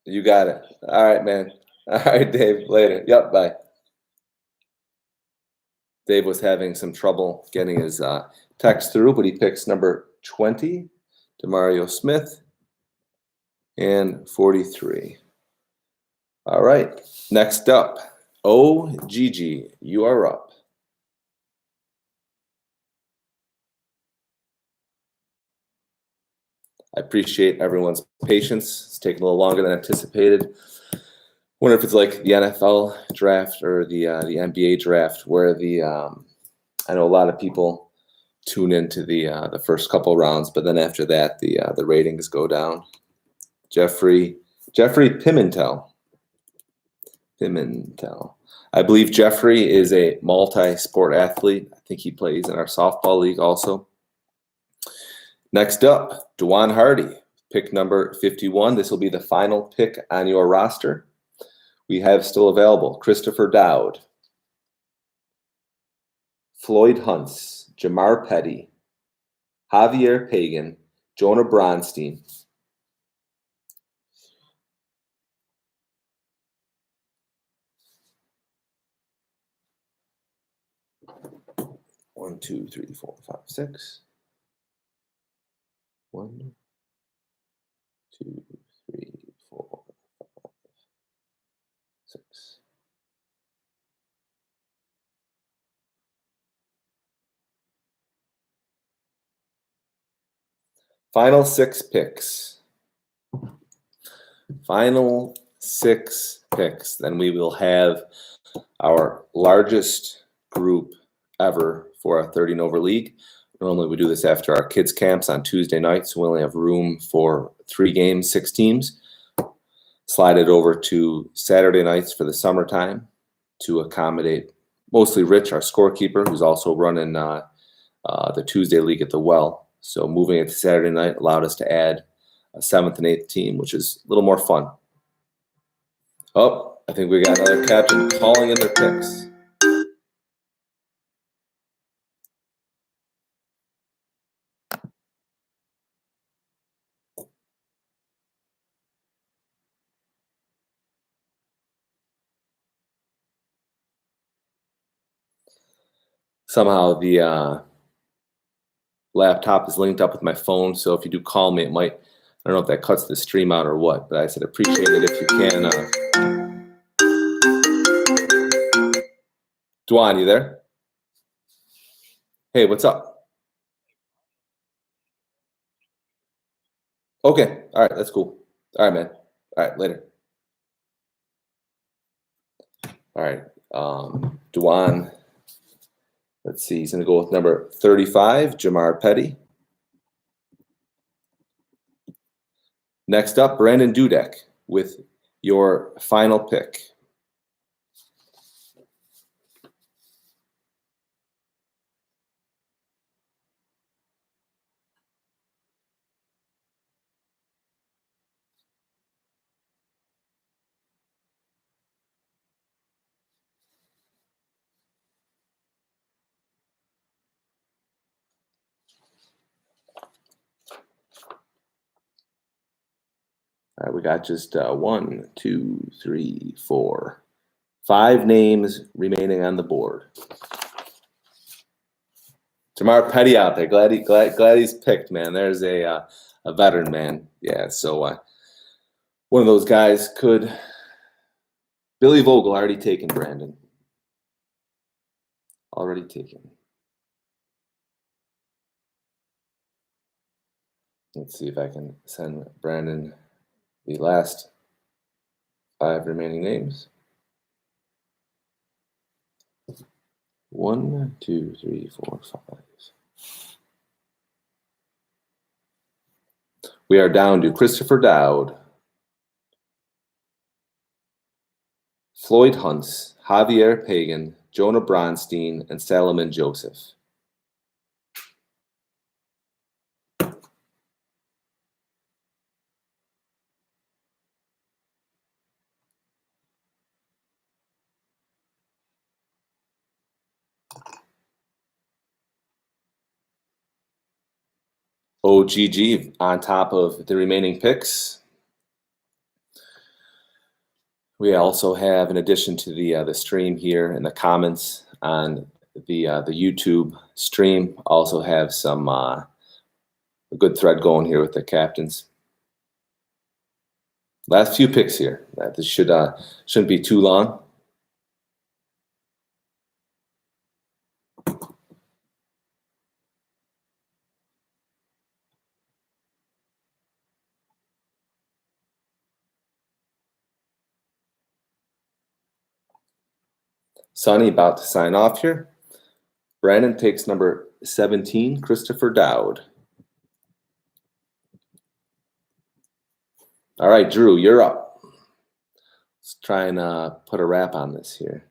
You got it. All right, man. All right, Dave. Later. Yep. Bye. Dave was having some trouble getting his text through, but he picks number 20, Demario Smith, and 43. All right. Next up, OGG. You are up. I appreciate everyone's patience. It's taking a little longer than anticipated. Wonder if it's like the NFL draft or the NBA draft, where I know a lot of people tune into the first couple rounds, but then after that the ratings go down. Jeffrey Pimentel. I believe Jeffrey is a multi-sport athlete. I think he plays in our softball league also. Next up, Dejuan Hardy, pick number 51. This will be the final pick on your roster. We have still available Christopher Dowd, Floyd Hunts, Jamar Petty, Javier Pagan, Jonah Bronstein. One, two, three, four, five, six. 1, 2, 3, 4, 5, 6. Final 6 picks. Final 6 picks. Then we will have our largest group ever for a 30 and over league. Normally we do this after our kids' camps on Tuesday nights. We only have room for 3 games, 6 teams. Slide it over to Saturday nights for the summertime to accommodate mostly Rich, our scorekeeper, who's also running the Tuesday league at the Well. So moving it to Saturday night allowed us to add a 7th and 8th team, which is a little more fun. Oh, I think we got another captain calling in their picks. Somehow the laptop is linked up with my phone, so if you do call me, it might, I don't know if that cuts the stream out or what, but I said appreciate it if you can. Dejuan, you there? Hey, what's up? Okay. All right. That's cool. All right, man. All right. Later. All right. Dejuan, let's see. He's going to go with number 35, Jamar Petty. Next up, Brandon Dudek with your final pick. All right, we got just 1, 2, 3, 4, 5 names remaining on the board. Jamar Petty out there. Glad he's picked, man. There's a veteran, man. Yeah, so one of those guys could. Billy Vogel already taken, Brandon. Already taken. Let's see if I can send Brandon the last 5 remaining names. 1, 2, 3, 4, 5. We are down to Christopher Dowd, Floyd Hunts, Javier Pagan, Jonah Bronstein, and Salomon Joseph. OGG on top of the remaining picks. We also have, in addition to the stream here and the comments on the YouTube stream, also have some a good thread going here with the captains. Last few picks here. This shouldn't be too long. Sonny about to sign off here. Brandon takes number 17, Christopher Dowd. All right, Drew, you're up. Let's try and put a wrap on this here.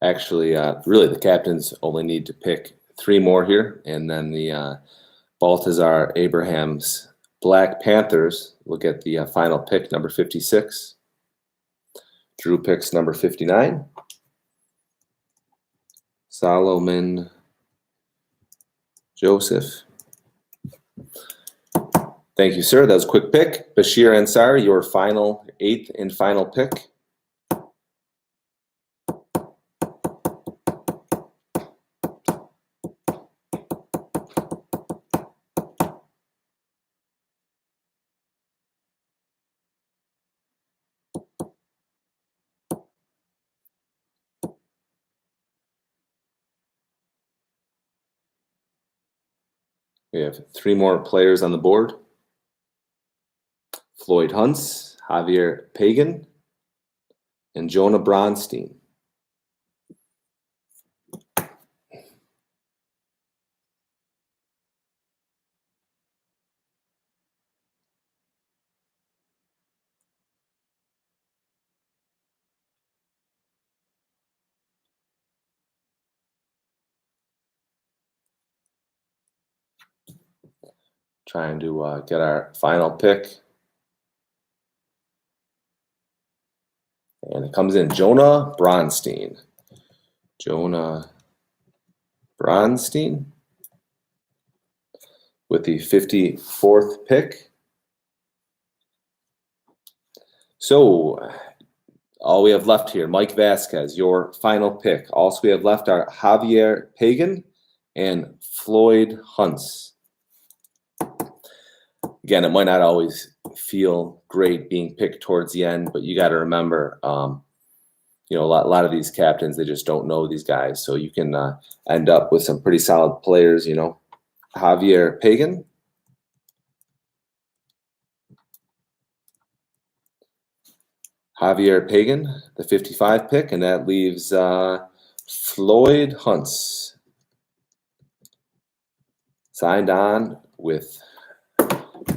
Actually, really, the captains only need to pick 3 more here, and then the Baltazar Abraham's Black Panthers will get the final pick, number 56. Drew picks number 59. Salomon Joseph. Thank you, sir. That was a quick pick. Bashir Ansari, your final 8th and final pick. We have 3 more players on the board. Floyd Hunts, Javier Pagan, and Jonah Bronstein. Trying to get our final pick. And it comes in Jonah Bronstein. Jonah Bronstein with the 54th pick. So all we have left here, Mike Vasquez, your final pick. Also we have left are Javier Pagan and Floyd Hunts. again, it might not always feel great being picked towards the end, but you got to remember, a lot of these captains, they just don't know these guys. So you can end up with some pretty solid players, Javier Pagan. Javier Pagan, the 55 pick, and that leaves Floyd Hunts signed on with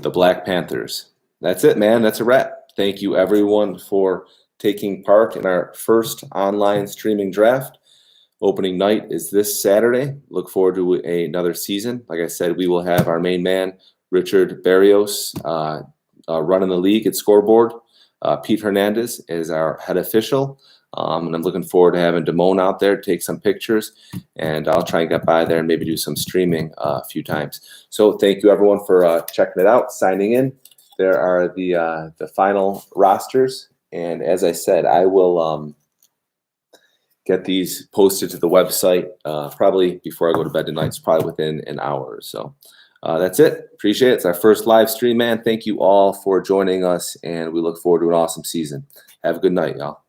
the Black Panthers. That's it, man. That's a wrap. Thank you, everyone, for taking part in our first online streaming draft. Opening night is this Saturday. Look forward to another season. Like I said, we will have our main man, Richard Barrios, running the league at Scoreboard. Pete Hernandez is our head official. And I'm looking forward to having Damone out there take some pictures. And I'll try and get by there and maybe do some streaming a few times. So thank you, everyone, for checking it out, signing in. There are the final rosters. And as I said, I will get these posted to the website probably before I go to bed tonight. It's probably within an hour or so. That's it. Appreciate it. It's our first live stream, man. Thank you all for joining us, and we look forward to an awesome season. Have a good night, y'all.